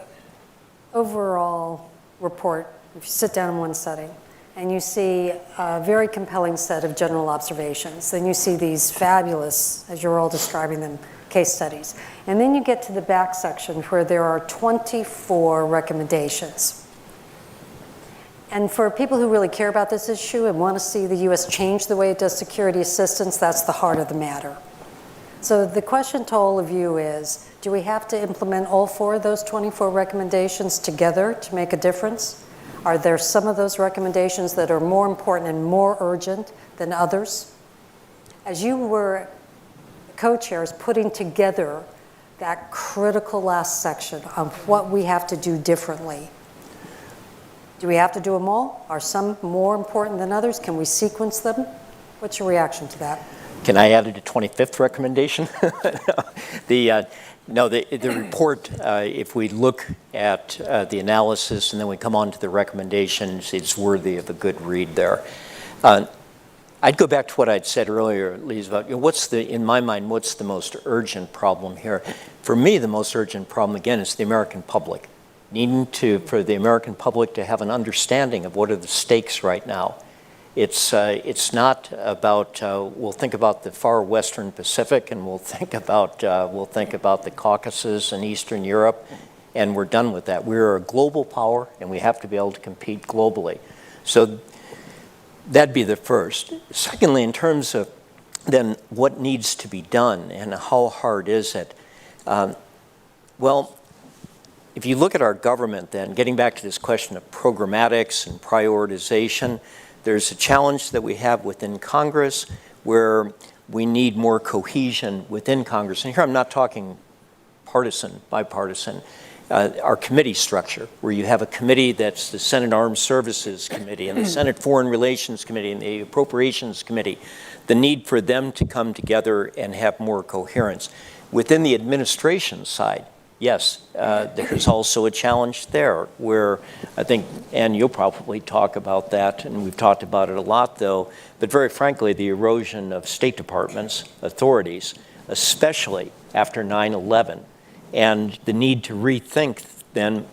overall report, if you sit down in one setting, and you see a very compelling set of general observations. Then you see these fabulous, as you're all describing them, case studies. And then you get to the back section where there are 24 recommendations. And for people who really care about this issue and want to see the U.S. change the way it does security assistance, that's the heart of the matter. So the question to all of you is, do we have to implement all 4 of those 24 recommendations together to make a difference? Are there some of those recommendations that are more important and more urgent than others? As you were co-chairs putting together that critical last section of what we have to do differently, do we have to do them all? Are some more important than others? Can we sequence them? What's your reaction to that? Can I add a 25th recommendation? No, the report, if we look at the analysis and then we come on to the recommendations, it's worthy of a good read there. I'd go back to what I'd said earlier, Lise, about in my mind, what's the most urgent problem here? For me, the most urgent problem, again, is the American public. Needing for the American public to have an understanding of what are the stakes right now. It's not about, we'll think about the far Western Pacific and we'll think about the Caucasus and Eastern Europe, and we're done with that. We're a global power and we have to be able to compete globally. So that'd be the first. Secondly, in terms of then what needs to be done and how hard is it? Well, if you look at our government then, getting back to this question of programmatics and prioritization, there's a challenge that we have within Congress where we need more cohesion within Congress. And here I'm not talking partisan, bipartisan. our committee structure, where you have a committee that's the Senate Armed Services Committee and the Senate Foreign Relations Committee and the Appropriations Committee, the need for them to come together and have more coherence. Within the administration side, yes, there's also a challenge there where I think, and you'll probably talk about that, and we've talked about it a lot though, but very frankly, the erosion of State Departments, authorities, especially after 9/11, and the need to rethink then,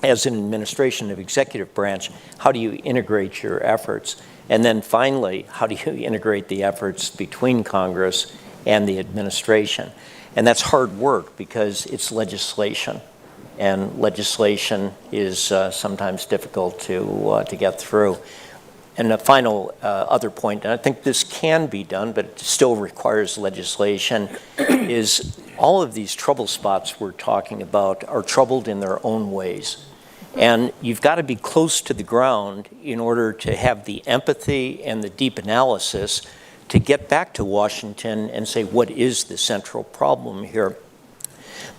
as an administration of executive branch, how do you integrate your efforts? And then finally, how do you integrate the efforts between Congress and the administration? And that's hard work because it's legislation, and legislation is sometimes difficult to get through. And the final other point, and I think this can be done, but it still requires legislation, is all of these trouble spots we're talking about are troubled in their own ways. And you've got to be close to the ground in order to have the empathy and the deep analysis to get back to Washington and say, what is the central problem here?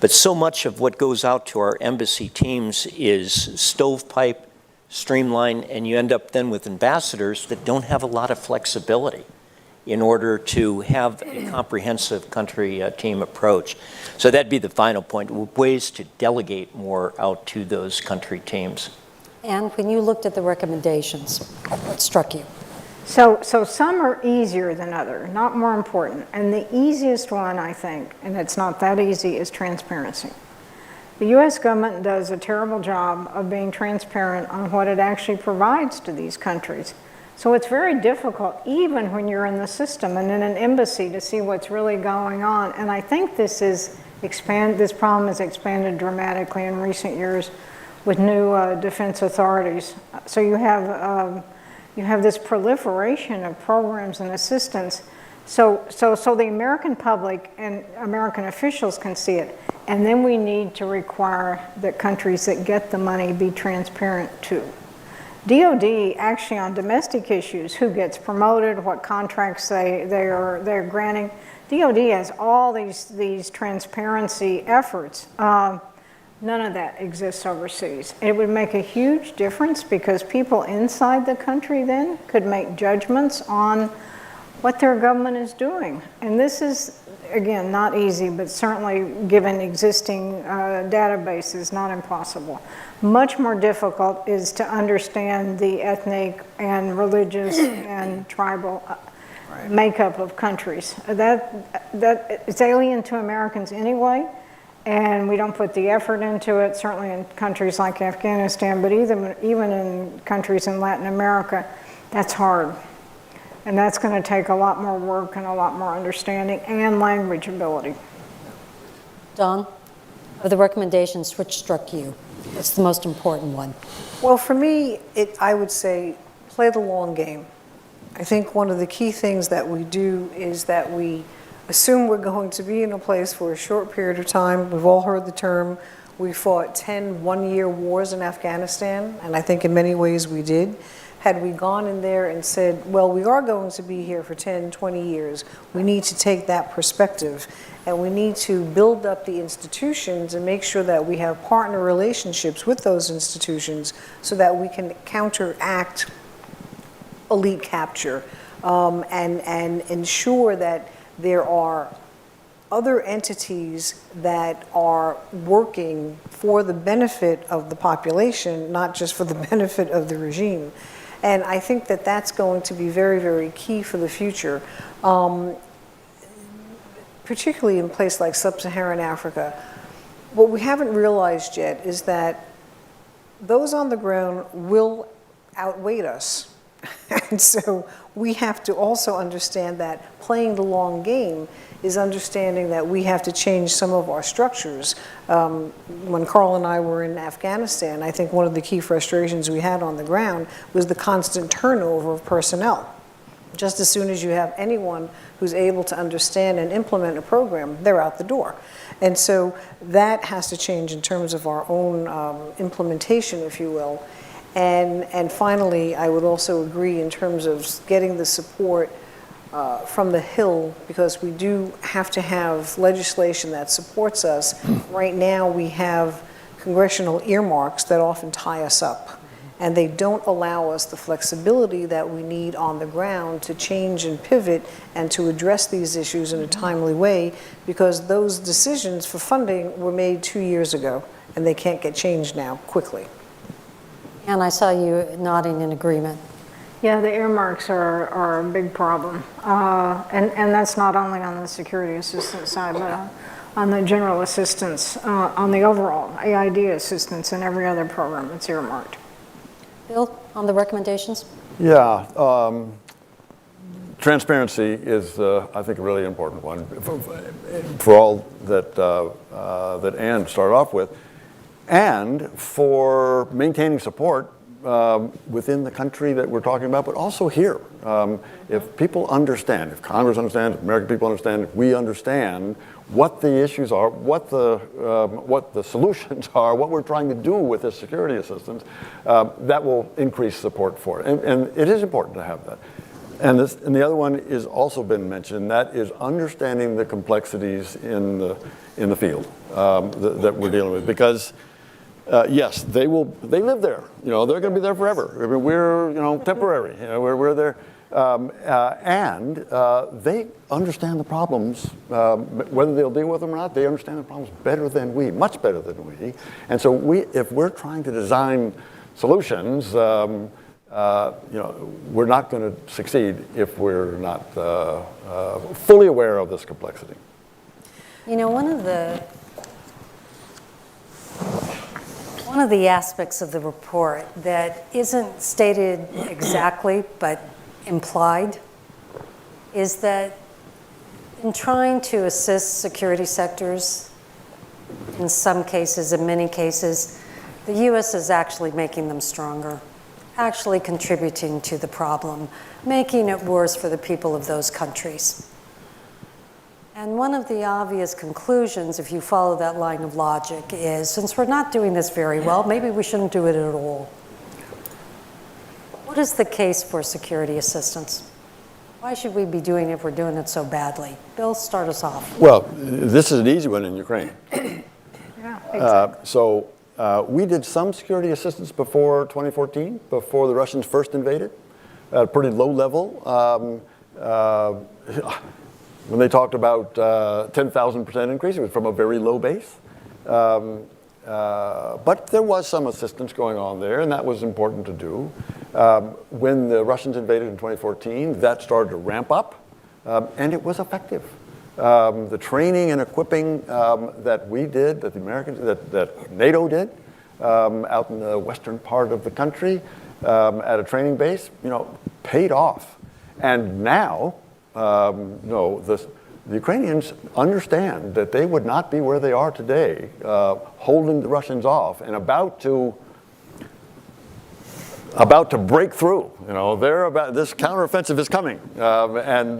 But so much of what goes out to our embassy teams is stovepipe, streamline, and you end up then with ambassadors that don't have a lot of flexibility in order to have a comprehensive country team approach. So that'd be the final point, ways to delegate more out to those country teams. And when you looked at the recommendations, what struck you? So some are easier than others, not more important. And the easiest one, I think, and it's not that easy, is transparency. The U.S. government does a terrible job of being transparent on what it actually provides to these countries. So it's very difficult, even when you're in the system and in an embassy, to see what's really going on. And I think this problem has expanded dramatically in recent years with new defense authorities. So you have this proliferation of programs and assistance. So the American public and American officials can see it. And then we need to require that countries that get the money be transparent too. DOD actually on domestic issues, who gets promoted, what contracts they're granting, DOD has all these transparency efforts. None of that exists overseas. It would make a huge difference because people inside the country then could make judgments on what their government is doing. And this is, again, not easy, but certainly given existing databases, not impossible. Much more difficult is to understand the ethnic and religious and tribal makeup of countries. That it's alien to Americans anyway, and we don't put the effort into it, certainly in countries like Afghanistan, but even in countries in Latin America, that's hard. And that's going to take a lot more work and a lot more understanding and language ability. Dawn, of the recommendations, which struck you? What's the most important one? Well, for me, I would say play the long game. I think one of the key things that we do is that we assume we're going to be in a place for a short period of time. We've all heard the term. We fought 10 one-year wars in Afghanistan, and I think in many ways we did. Had we gone in there and said, well, we are going to be here for 10, 20 years, we need to take that perspective and we need to build up the institutions and make sure that we have partner relationships with those institutions so that we can counteract elite capture and ensure that there are other entities that are working for the benefit of the population, not just for the benefit of the regime. And I think that that's going to be very, very key for the future, particularly in a place like sub-Saharan Africa. What we haven't realized yet is that those on the ground will outweigh us. And so we have to also understand that playing the long game is understanding that we have to change some of our structures. When Carl and I were in Afghanistan, I think one of the key frustrations we had on the ground was the constant turnover of personnel. Just as soon as you have anyone who's able to understand and implement a program, they're out the door. And so that has to change in terms of our own implementation, if you will. And finally, I would also agree in terms of getting the support from the Hill, because we do have to have legislation that supports us. Right now, we have congressional earmarks that often tie us up. And they don't allow us the flexibility that we need on the ground to change and pivot and to address these issues in a timely way, because those decisions for funding were made 2 years ago, and they can't get changed now quickly. And I saw you nodding in agreement. Yeah, the earmarks are a big problem. And that's not only on the security assistance side, but on the general assistance, on the overall AID assistance and every other program, it's earmarked. Bill, on the recommendations? Yeah, transparency is, I think, a really important one for all that Ann started off with, and for maintaining support within the country that we're talking about, but also here. If people understand, if Congress understands, if American people understand, if we understand what the issues are, what the solutions are, what we're trying to do with this security assistance, that will increase support for it. And it is important to have that. And the other one is also been mentioned, that is understanding the complexities in the field that we're dealing with. Because yes, they live there. You know, they're going to be there forever. I mean, we're, you know, temporary. You know, we're there. And they understand the problems, whether they'll deal with them or not. They understand the problems better than we, much better than we. And so if we're trying to design solutions, you know, we're not going to succeed if we're not fully aware of this complexity. You know, one of the aspects of the report that isn't stated exactly but implied is that in trying to assist security sectors, in some cases, in many cases, the U.S. is actually making them stronger, actually contributing to the problem, making it worse for the people of those countries. And one of the obvious conclusions, if you follow that line of logic, is since we're not doing this very well, maybe we shouldn't do it at all. What is the case for security assistance? Why should we be doing it if we're doing it so badly? Bill, start us off. Well, this is an easy one in Ukraine. Yeah, exactly. We did some security assistance before 2014, before the Russians first invaded, at a pretty low level. When they talked about 10,000% increase, it was from a very low base. But there was some assistance going on there, and that was important to do. When the Russians invaded in 2014, that started to ramp up, and it was effective. The training and equipping that we did, that the Americans, that NATO did, out in the western part of the country, at a training base, you know, paid off. And now, no, the Ukrainians understand that they would not be where they are today, holding the Russians off and about to break through. You know, this counteroffensive is coming, and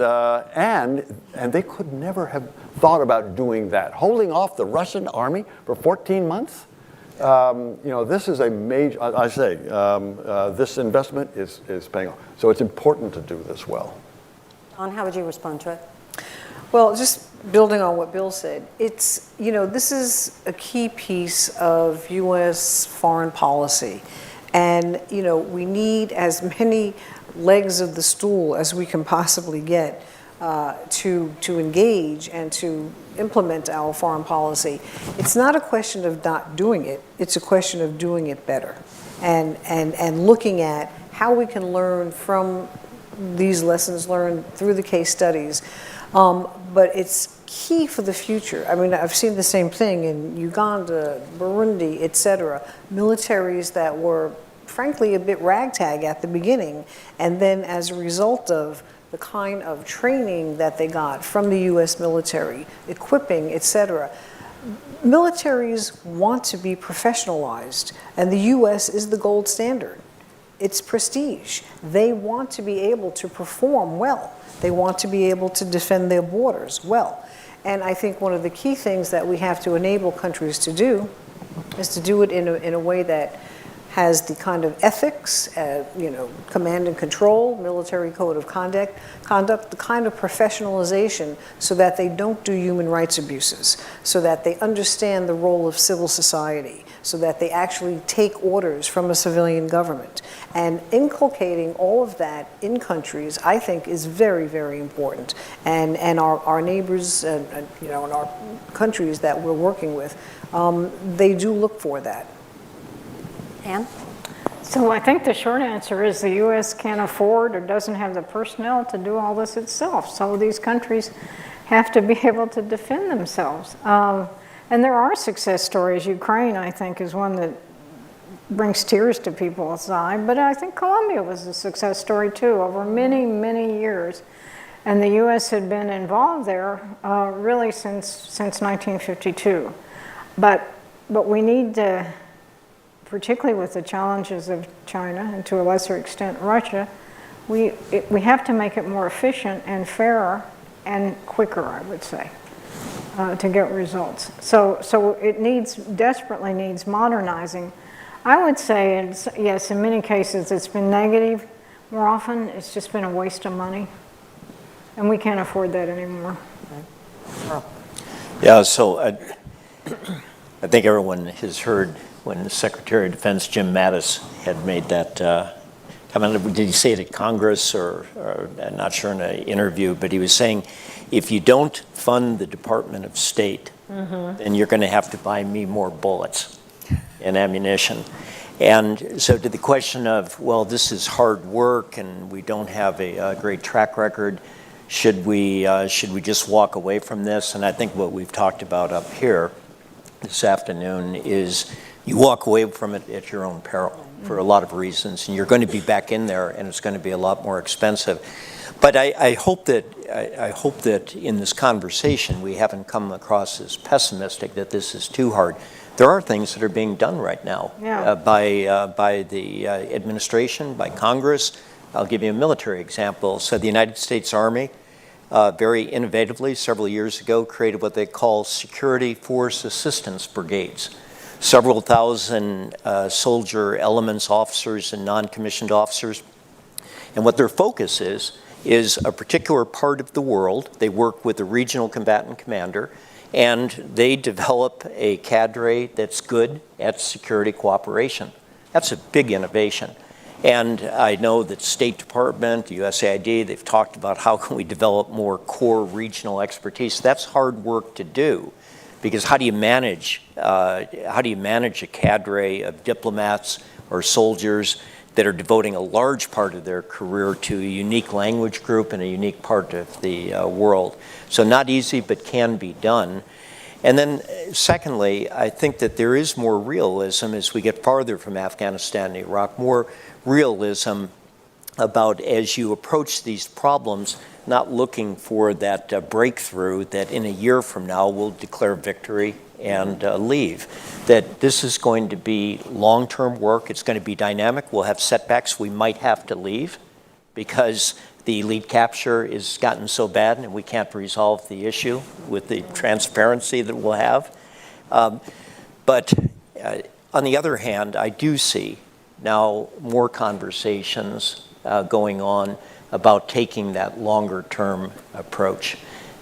they could never have thought about doing that, holding off the Russian army for 14 months. You know, this is a major. I say this investment is paying off. So it's important to do this well. Don, how would you respond to it? Well, just building on what Bill said, it's, you know, this is a key piece of U.S. foreign policy. And, you know, we need as many legs of the stool as we can possibly get to engage and to implement our foreign policy. It's not a question of not doing it. It's a question of doing it better and looking at how we can learn from these lessons learned through the case studies. But it's key for the future. I mean, I've seen the same thing in Uganda, Burundi, et cetera. Militaries that were, frankly, a bit ragtag at the beginning. And then as a result of the kind of training that they got from the U.S. military, equipping, et cetera, militaries want to be professionalized. And the U.S. is the gold standard. It's prestige. They want to be able to perform well. They want to be able to defend their borders well. And I think one of the key things that we have to enable countries to do is to do it in a way that has the kind of ethics, command and control, military code of conduct, the kind of professionalization so that they don't do human rights abuses, so that they understand the role of civil society, so that they actually take orders from a civilian government. And inculcating all of that in countries, I think, is very, very important. And our neighbors, and our countries that we're working with, they do look for that. Anne? So I think the short answer is the U.S. can't afford or doesn't have the personnel to do all this itself. So these countries have to be able to defend themselves. And there are success stories. Ukraine, I think, is one that brings tears to people's eyes. But I think Colombia was a success story, too, over many, many years. And the U.S. had been involved there really since 1952. But we need to, particularly with the challenges of China and to a lesser extent Russia, we have to make it more efficient and fairer and quicker, I would say, to get results. So it desperately needs modernizing. I would say, yes, in many cases it's been negative. More often it's just been a waste of money. And we can't afford that anymore. Yeah, so I think everyone has heard when the Secretary of Defense, Jim Mattis, had made that comment. Did he say it at Congress or I'm not sure in an interview, but he was saying, if you don't fund the Department of State, then you're going to have to buy me more bullets and ammunition. And so to the question of, well, this is hard work and we don't have a great track record, should we just walk away from this? And I think what we've talked about up here this afternoon is you walk away from it at your own peril for a lot of reasons, and you're going to be back in there, and it's going to be a lot more expensive. But I hope that in this conversation we haven't come across as pessimistic that this is too hard. There are things that are being done right now by the administration, by Congress. I'll give you a military example. So the United States Army, very innovatively, several years ago, created what they call Security Force Assistance Brigades. Several thousand soldier elements, officers, and non-commissioned officers. And what their focus is a particular part of the world. They work with a regional combatant commander, and they develop a cadre that's good at security cooperation. That's a big innovation. And I know that State Department, USAID, they've talked about how can we develop more core regional expertise. That's hard work to do, because how do you manage a cadre of diplomats or soldiers that are devoting a large part of their career to a unique language group and a unique part of the world? So not easy, but can be done. And then secondly, I think that there is more realism as we get farther from Afghanistan and Iraq, more realism about as you approach these problems, not looking for that breakthrough that in a year from now we'll declare victory and leave. That this is going to be long-term work. It's going to be dynamic. We'll have setbacks. We might have to leave because the elite capture has gotten so bad and we can't resolve the issue with the transparency that we'll have. But on the other hand, I do see now more conversations going on about taking that longer-term approach.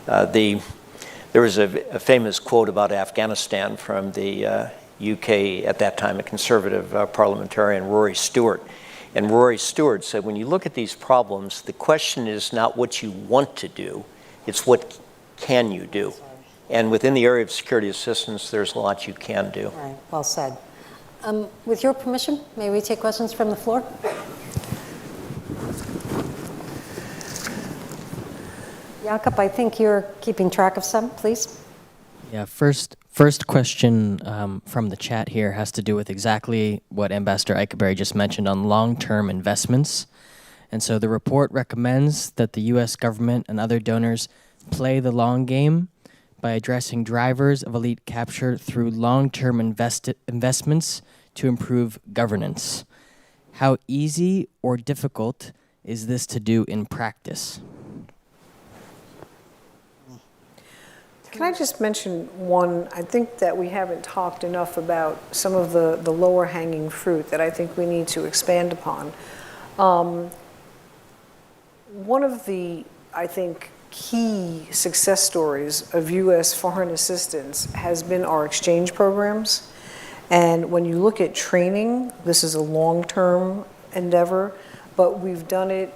There was a famous quote about Afghanistan from the UK, at that time a conservative parliamentarian, Rory Stewart. And Rory Stewart said, when you look at these problems, the question is not what you want to do, it's what can you do. And within the area of security assistance, there's a lot you can do. All right, well said. With your permission, may we take questions from the floor? Jakob, I think you're keeping track of some, please. Yeah, first question from the chat here has to do with exactly what Ambassador Eichenberry just mentioned on long-term investments. And so the report recommends that the U.S. government and other donors play the long game by addressing drivers of elite capture through long-term investments to improve governance. How easy or difficult is this to do in practice? Can I just mention one? I think that we haven't talked enough about some of the lower hanging fruit that I think we need to expand upon. One of the, I think, key success stories of U.S. foreign assistance has been our exchange programs. And when you look at training, this is a long-term endeavor, but we've done it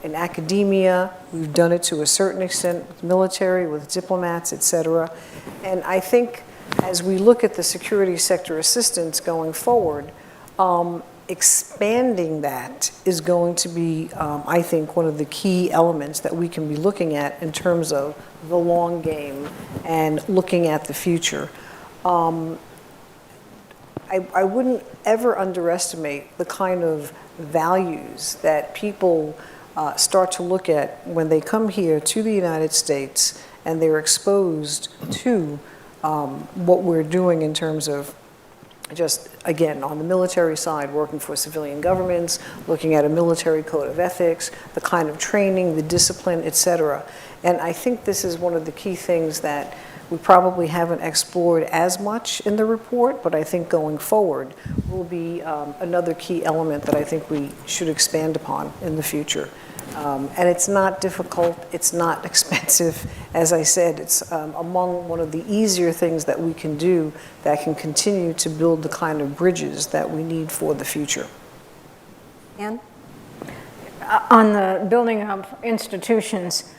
in academia, we've done it to a certain extent with military, with diplomats, et cetera. And I think as we look at the security sector assistance going forward, expanding that is going to be, I think, one of the key elements that we can be looking at in terms of the long game and looking at the future. I wouldn't ever underestimate the kind of values that people start to look at when they come here to the United States and they're exposed to what we're doing in terms of just, again, on the military side, working for civilian governments, looking at a military code of ethics, the kind of training, the discipline, et cetera. And I think this is one of the key things that we probably haven't explored as much in the report, but I think going forward will be another key element that I think we should expand upon in the future. And it's not difficult, it's not expensive. As I said, it's among one of the easier things that we can do that can continue to build the kind of bridges that we need for the future. Ann? On the building of institutions,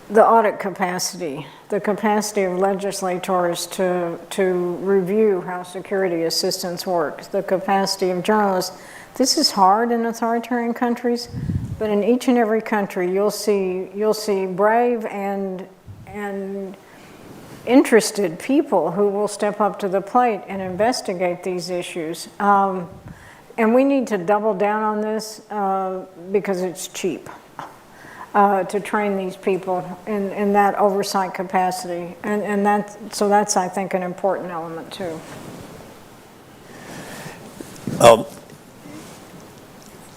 the audit capacity, the capacity of legislators to review how security assistance works, the capacity of journalists. This is hard in authoritarian countries, but in each and every country you'll see brave and interested people who will step up to the plate and investigate these issues. And we need to double down on this because it's cheap. To train these people in that oversight capacity. And so that's, I think, an important element too.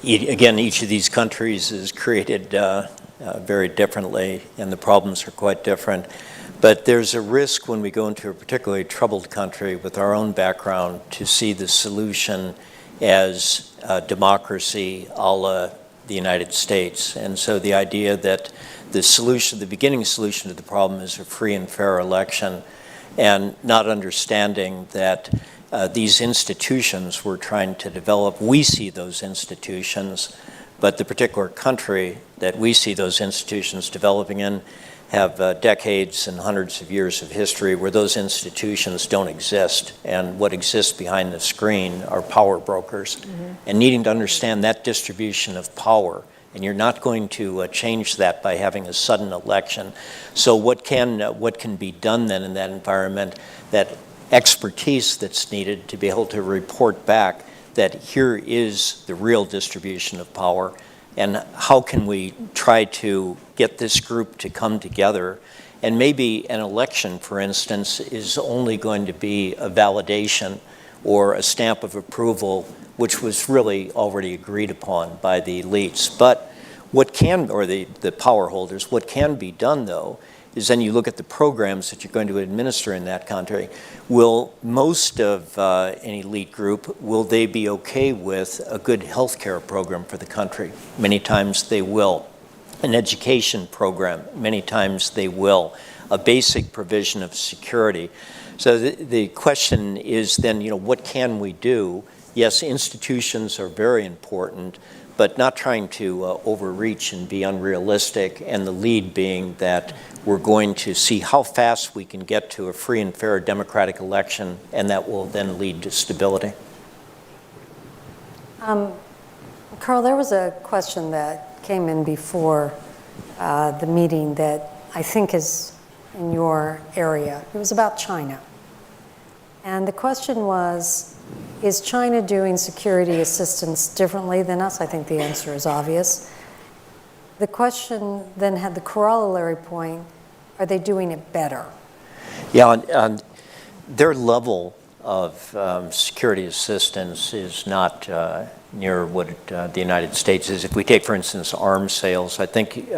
Again, each of these countries is created very differently, and the problems are quite different. But there's a risk when we go into a particularly troubled country with our own background to see the solution as democracy a la the United States. And so the idea that the solution, the beginning solution to the problem is a free and fair election, and not understanding that these institutions we're trying to develop, we see those institutions, but the particular country that we see those institutions developing in have decades and hundreds of years of history where those institutions don't exist, and what exists behind the screen are power brokers. Mm-hmm. And needing to understand that distribution of power, and you're not going to change that by having a sudden election. So what can be done then in that environment, that expertise that's needed to be able to report back that here is the real distribution of power, and how can we try to get this group to come together? And maybe an election, for instance, is only going to be a validation or a stamp of approval, which was really already agreed upon by the elites. But what can, or the power holders, what can be done though, is then you look at the programs that you're going to administer in that country. Will most of an elite group, will they be okay with a good healthcare program for the country? Many times they will. An education program, many times they will. A basic provision of security. So the question is then, what can we do? Yes, institutions are very important, but not trying to overreach and be unrealistic, and the lead being that we're going to see how fast we can get to a free and fair democratic election, and that will then lead to stability. Carl, there was a question that came in before the meeting that I think is in your area. It was about China. And the question was, is China doing security assistance differently than us? I think the answer is obvious. The question then had the corollary point, are they doing it better? Yeah, on their level of security assistance is not near what the United States is. If we take, for instance, arms sales, I think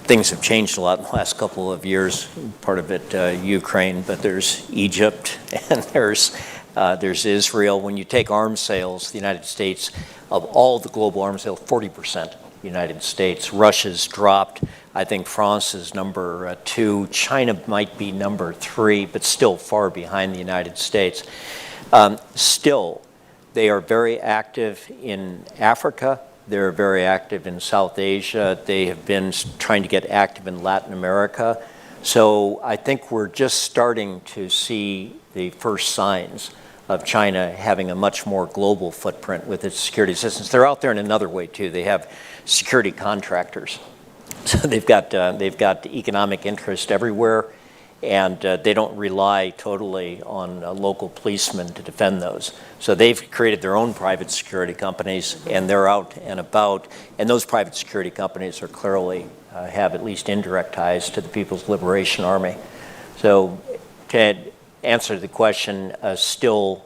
things have changed a lot in the last couple of years. Part of it Ukraine, but there's Egypt and there's Israel. When you take arms sales, the United States, of all the global arms sales, 40% United States. Russia's dropped. I think France is number 2. China might be number 3, but still far behind the United States. Still, they are very active in Africa. They're very active in South Asia. They have been trying to get active in Latin America. So I think we're just starting to see the first signs of China having a much more global footprint with its security assistance. They're out there in another way too. They have security contractors. So they've got economic interest everywhere, and they don't rely totally on local policemen to defend those. So they've created their own private security companies, and they're out and about. And those private security companies are clearly have at least indirect ties to the People's Liberation Army. So to answer the question, still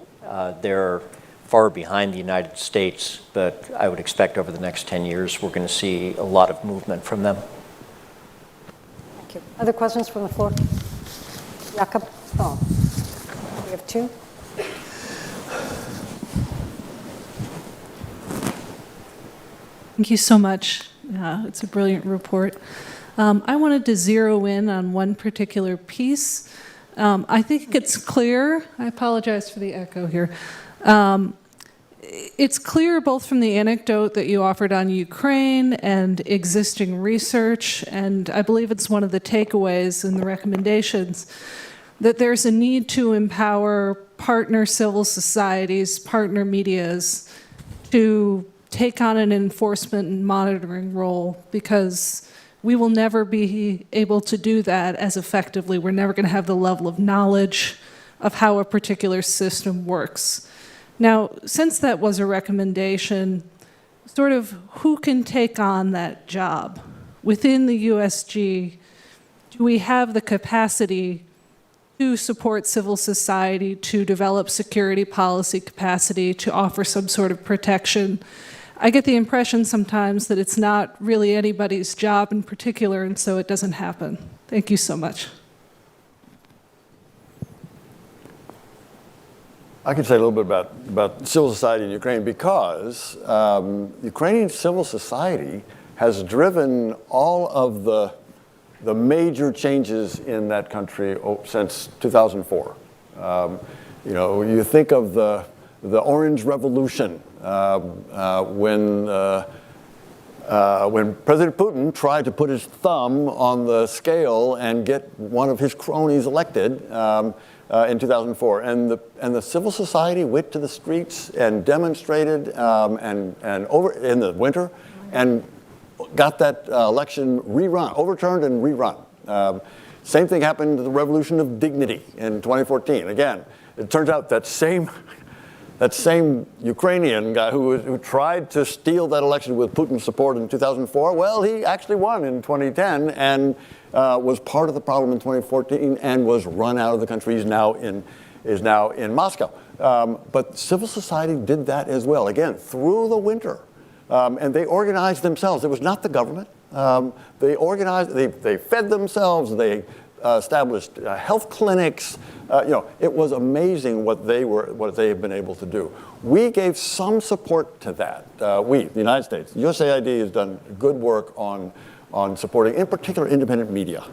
they're far behind the United States, but I would expect over the next 10 years we're going to see a lot of movement from them. Thank you. Other questions from the floor? Jakob? Oh, we have 2. Thank you so much. It's a brilliant report. I wanted to zero in on one particular piece. I think it's clear, I apologize for the echo here. It's clear both from the anecdote that you offered on Ukraine and existing research, and I believe it's one of the takeaways in the recommendations, that there's a need to empower partner civil societies, partner medias, to take on an enforcement and monitoring role, because we will never be able to do that as effectively. We're never going to have the level of knowledge of how a particular system works. Now, since that was a recommendation, sort of who can take on that job? Within the USG, do we have the capacity to support civil society, to develop security policy capacity, to offer some sort of protection? I get the impression sometimes that it's not really anybody's job in particular, and so it doesn't happen. Thank you so much. I can say a little bit about civil society in Ukraine, because Ukrainian civil society has driven all of the major changes in that country since 2004. You think of the Orange Revolution, when President Putin tried to put his thumb on the scale and get one of his cronies elected in 2004, and the civil society went to the streets and demonstrated and over in the winter, and got that election overturned and rerun. Same thing happened to the Revolution of Dignity in 2014. Again, it turns out that same Ukrainian guy who tried to steal that election with Putin's support in 2004, well, he actually won in 2010 and was part of the problem in 2014 and was run out of the country. Is now in Moscow. But civil society did that as well, again, through the winter. And they organized themselves. It was not the government. They organized, they fed themselves, they established health clinics. It was amazing what they have been able to do. We gave some support to that. The United States, USAID has done good work on supporting, in particular, independent media,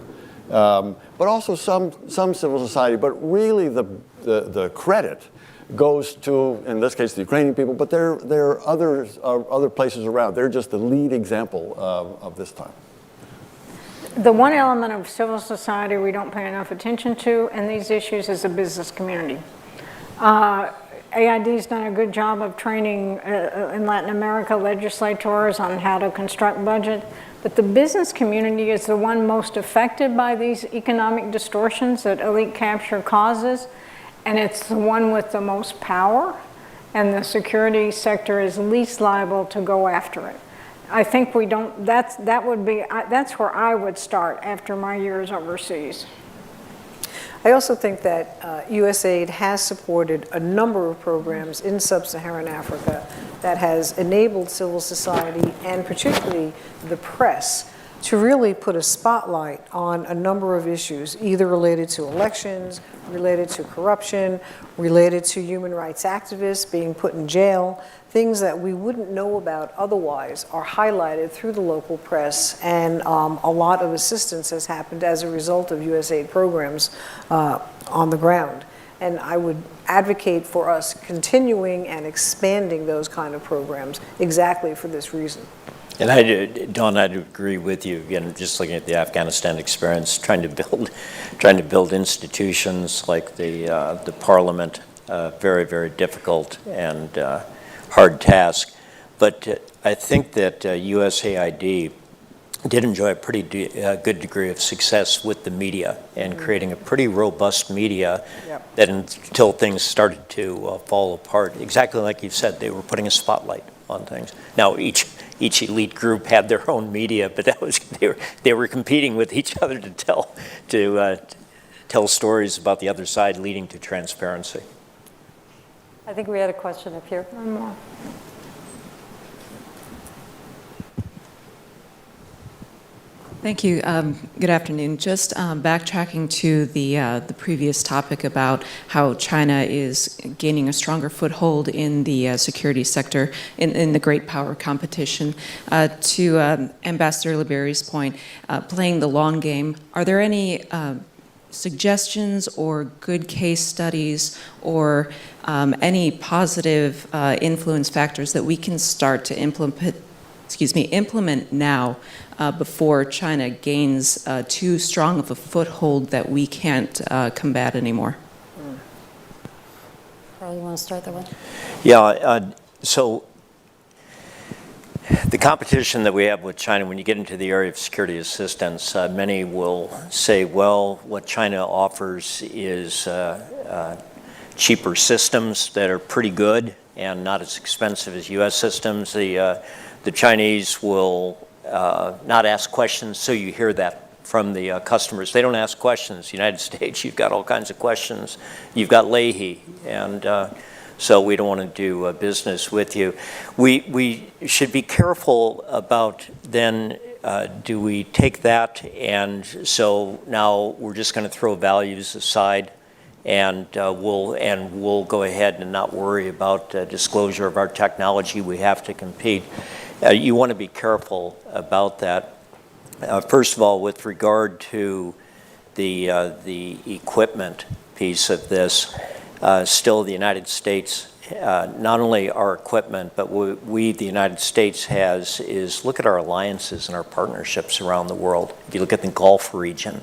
but also some civil society. But really, the credit goes to, in this case, the Ukrainian people. But there are other places around. They're just the lead example of this time. The one element of civil society we don't pay enough attention to in these issues is the business community. AID's done a good job of training in Latin America legislators on how to construct budget, but the business community is the one most affected by these economic distortions that elite capture causes, and it's the one with the most power, and the security sector is least liable to go after it. I think we don't, that's where I would start after my years overseas. I also think that USAID has supported a number of programs in sub-Saharan Africa that has enabled civil society and particularly the press to really put a spotlight on a number of issues, either related to elections, related to corruption, related to human rights activists being put in jail. Things that we wouldn't know about otherwise are highlighted through the local press, and a lot of assistance has happened as a result of USAID programs on the ground. And I would advocate for us continuing and expanding those kind of programs exactly for this reason. And Dawn, I'd agree with you. Again, just looking at the Afghanistan experience, trying to build institutions like the parliament, very, very difficult and hard task. But I think that USAID did enjoy a pretty good degree of success with the media and creating a pretty robust media that until things started to fall apart. Exactly like you said, they were putting a spotlight on things. Now, each elite group had their own media, but that was they were competing with each other to tell stories about the other side, leading to transparency. I think we had a question up here. One more. Thank you. Good afternoon. Just backtracking to the previous topic about how China is gaining a stronger foothold in the security sector in the great power competition. To Ambassador Liberi's point, playing the long game, are there any suggestions or good case studies or any positive influence factors that we can start to implement now before China gains too strong of a foothold that we can't combat anymore? Carl, you want to start that one? Yeah, so the competition that we have with China, when you get into the area of security assistance, many will say, well, what China offers is cheaper systems that are pretty good and not as expensive as U.S. systems. The Chinese will not ask questions, so you hear that from the customers. They don't ask questions. The United States, you've got all kinds of questions. You've got Leahy, and so we don't want to do business with you. We should be careful about then, do we take that and so now we're just going to throw values aside and we'll go ahead and not worry about disclosure of our technology. We have to compete. You want to be careful about that. First of all, with regard to the equipment piece of this, still the United States, not only our equipment, but we the United States has is look at our alliances and our partnerships around the world. If you look at the Gulf region,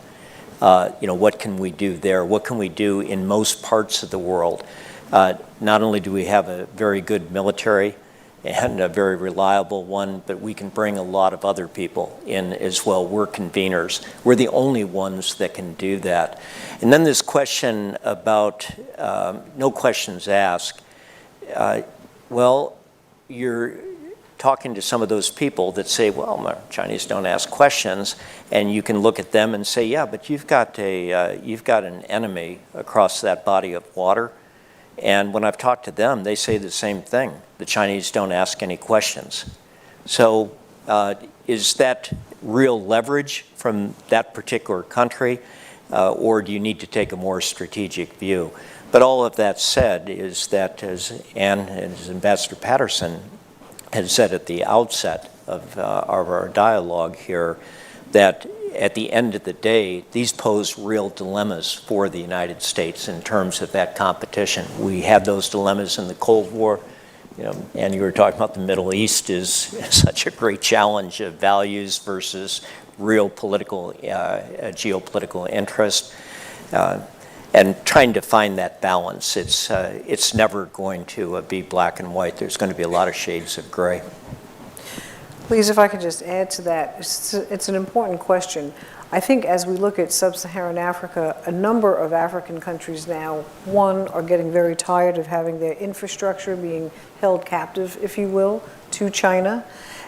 what can we do there? What can we do in most parts of the world? Not only do we have a very good military and a very reliable one, but we can bring a lot of other people in as well. We're conveners. We're the only ones that can do that. And then this question about no questions asked. Well, you're talking to some of those people that say, well, Chinese don't ask questions, and you can look at them and say, yeah, but you've got an enemy across that body of water. And when I've talked to them, they say the same thing. The Chinese don't ask any questions. So is that real leverage from that particular country, or do you need to take a more strategic view? But all of that said is that, as Ambassador Patterson had said at the outset of our dialogue here, that at the end of the day, these pose real dilemmas for the United States in terms of that competition. We had those dilemmas in the Cold War, and you were talking about the Middle East is such a great challenge of values versus real political, geopolitical interest, and trying to find that balance. It's never going to be black and white. There's going to be a lot of shades of gray. Please, if I could just add to that, it's an important question. I think as we look at sub-Saharan Africa, a number of African countries now, one, are getting very tired of having their infrastructure being held captive, if you will, to China.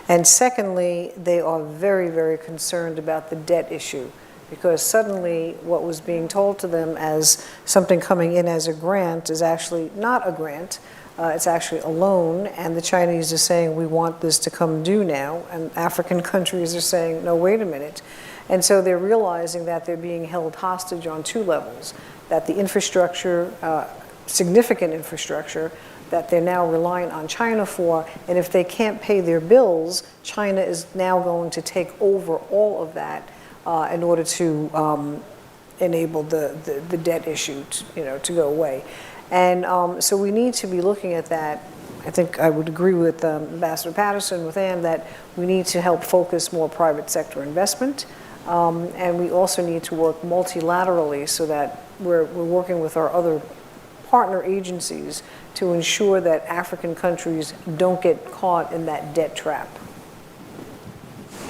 And secondly, they are very, very concerned about the debt issue. because suddenly what was being told to them as something coming in as a grant is actually not a grant. It's actually a loan, and the Chinese are saying, we want this to come due now, and African countries are saying, no, wait a minute. And so they're realizing that they're being held hostage on two levels, that the infrastructure, significant infrastructure, that they're now reliant on China for, and if they can't pay their bills, China is now going to take over all of that in order to enable the debt issue to go away. And so we need to be looking at that. I think I would agree with Ambassador Patterson, with Ann, that we need to help focus more private sector investment. And we also need to work multilaterally so that we're working with our other partner agencies to ensure that African countries don't get caught in that debt trap.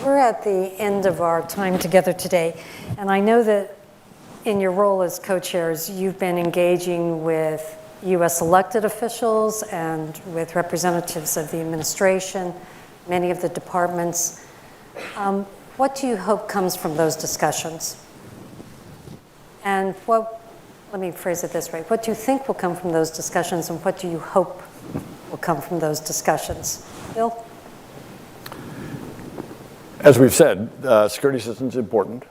We're at the end of our time together today, and I know that in your role as co-chairs, you've been engaging with U.S. elected officials and with representatives of the administration, many of the departments. What do you hope comes from those discussions? And let me phrase it this way, what do you think will come from those discussions, and what do you hope will come from those discussions? Bill? As we've said, security assistance is important.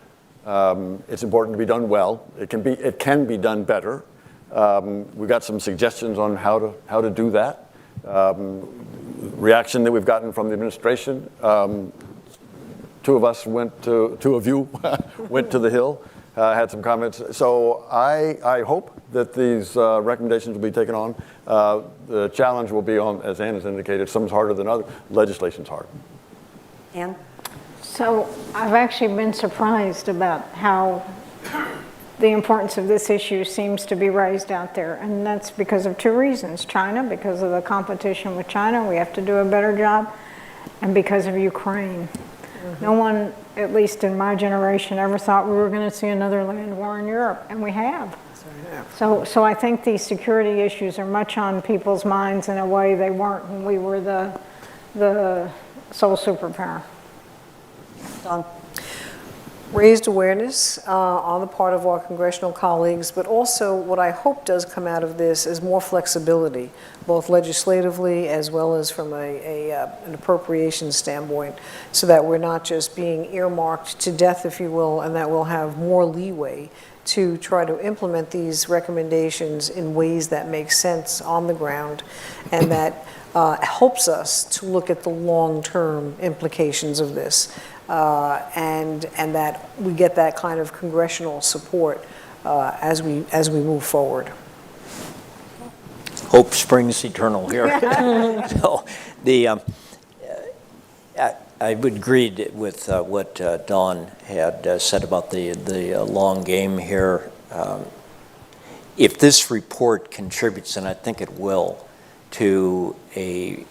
It's important to be done well. It can be done better. We've got some suggestions on how to do that. Reaction that we've gotten from the administration. Two of you went to the Hill, had some comments. So I hope that these recommendations will be taken on. The challenge will be on, as Ann has indicated, some's harder than others. Legislation's hard. Ann? So I've actually been surprised about how the importance of this issue seems to be raised out there. And that's because of two reasons. China, because of the competition with China, we have to do a better job, and because of Ukraine. Mm-hmm. No one, at least in my generation, ever thought we were going to see another land war in Europe, and we have. So I think these security issues are much on people's minds in a way they weren't when we were the sole superpower. Don? Raised awareness on the part of our congressional colleagues, but also what I hope does come out of this is more flexibility, both legislatively as well as from an appropriations standpoint, so that we're not just being earmarked to death, if you will, and that we'll have more leeway to try to implement these recommendations in ways that make sense on the ground, and that helps us to look at the long-term implications of this. And that we get that kind of congressional support as we move forward. Hope springs eternal here. So I would agree with what Dawn had said about the long game here. If this report contributes, and I think it will, to a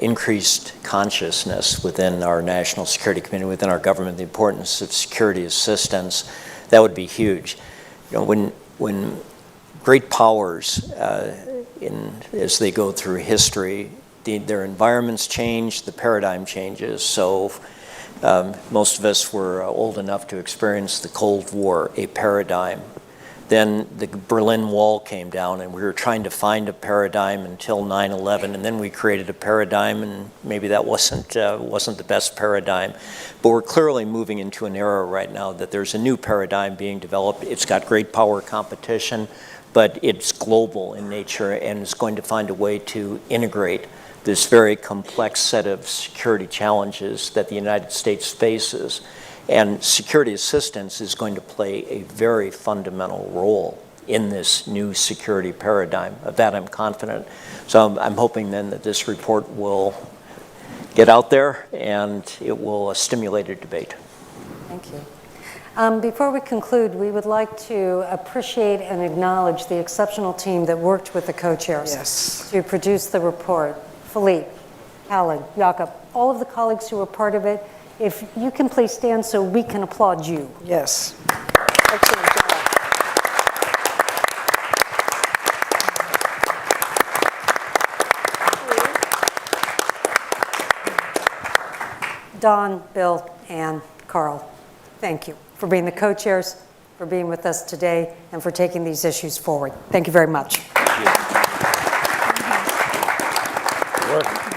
increased consciousness within our national security community, within our government, the importance of security assistance, that would be huge. You know, when great powers, as they go through history, their environments change, the paradigm changes. So most of us were old enough to experience the Cold War, a paradigm. Then the Berlin Wall came down, and we were trying to find a paradigm until 9/11, and then we created a paradigm, and maybe that wasn't the best paradigm. But we're clearly moving into an era right now that there's a new paradigm being developed. It's got great power competition, but it's global in nature, and it's going to find a way to integrate this very complex set of security challenges that the United States faces. And security assistance is going to play a very fundamental role in this new security paradigm. Of that I'm confident. So I'm hoping then that this report will get out there and it will stimulate a debate. Thank you. Before we conclude, we would like to appreciate and acknowledge the exceptional team that worked with the co-chairs to produce the report. Philippe, Alan, Jakob, all of the colleagues who were part of it. If you can please stand so we can applaud you. Yes. Excellent job. Don, Bill, Ann, Carl, thank you. for being the co-chairs, for being with us today, and for taking these issues forward. Thank you very much. Work.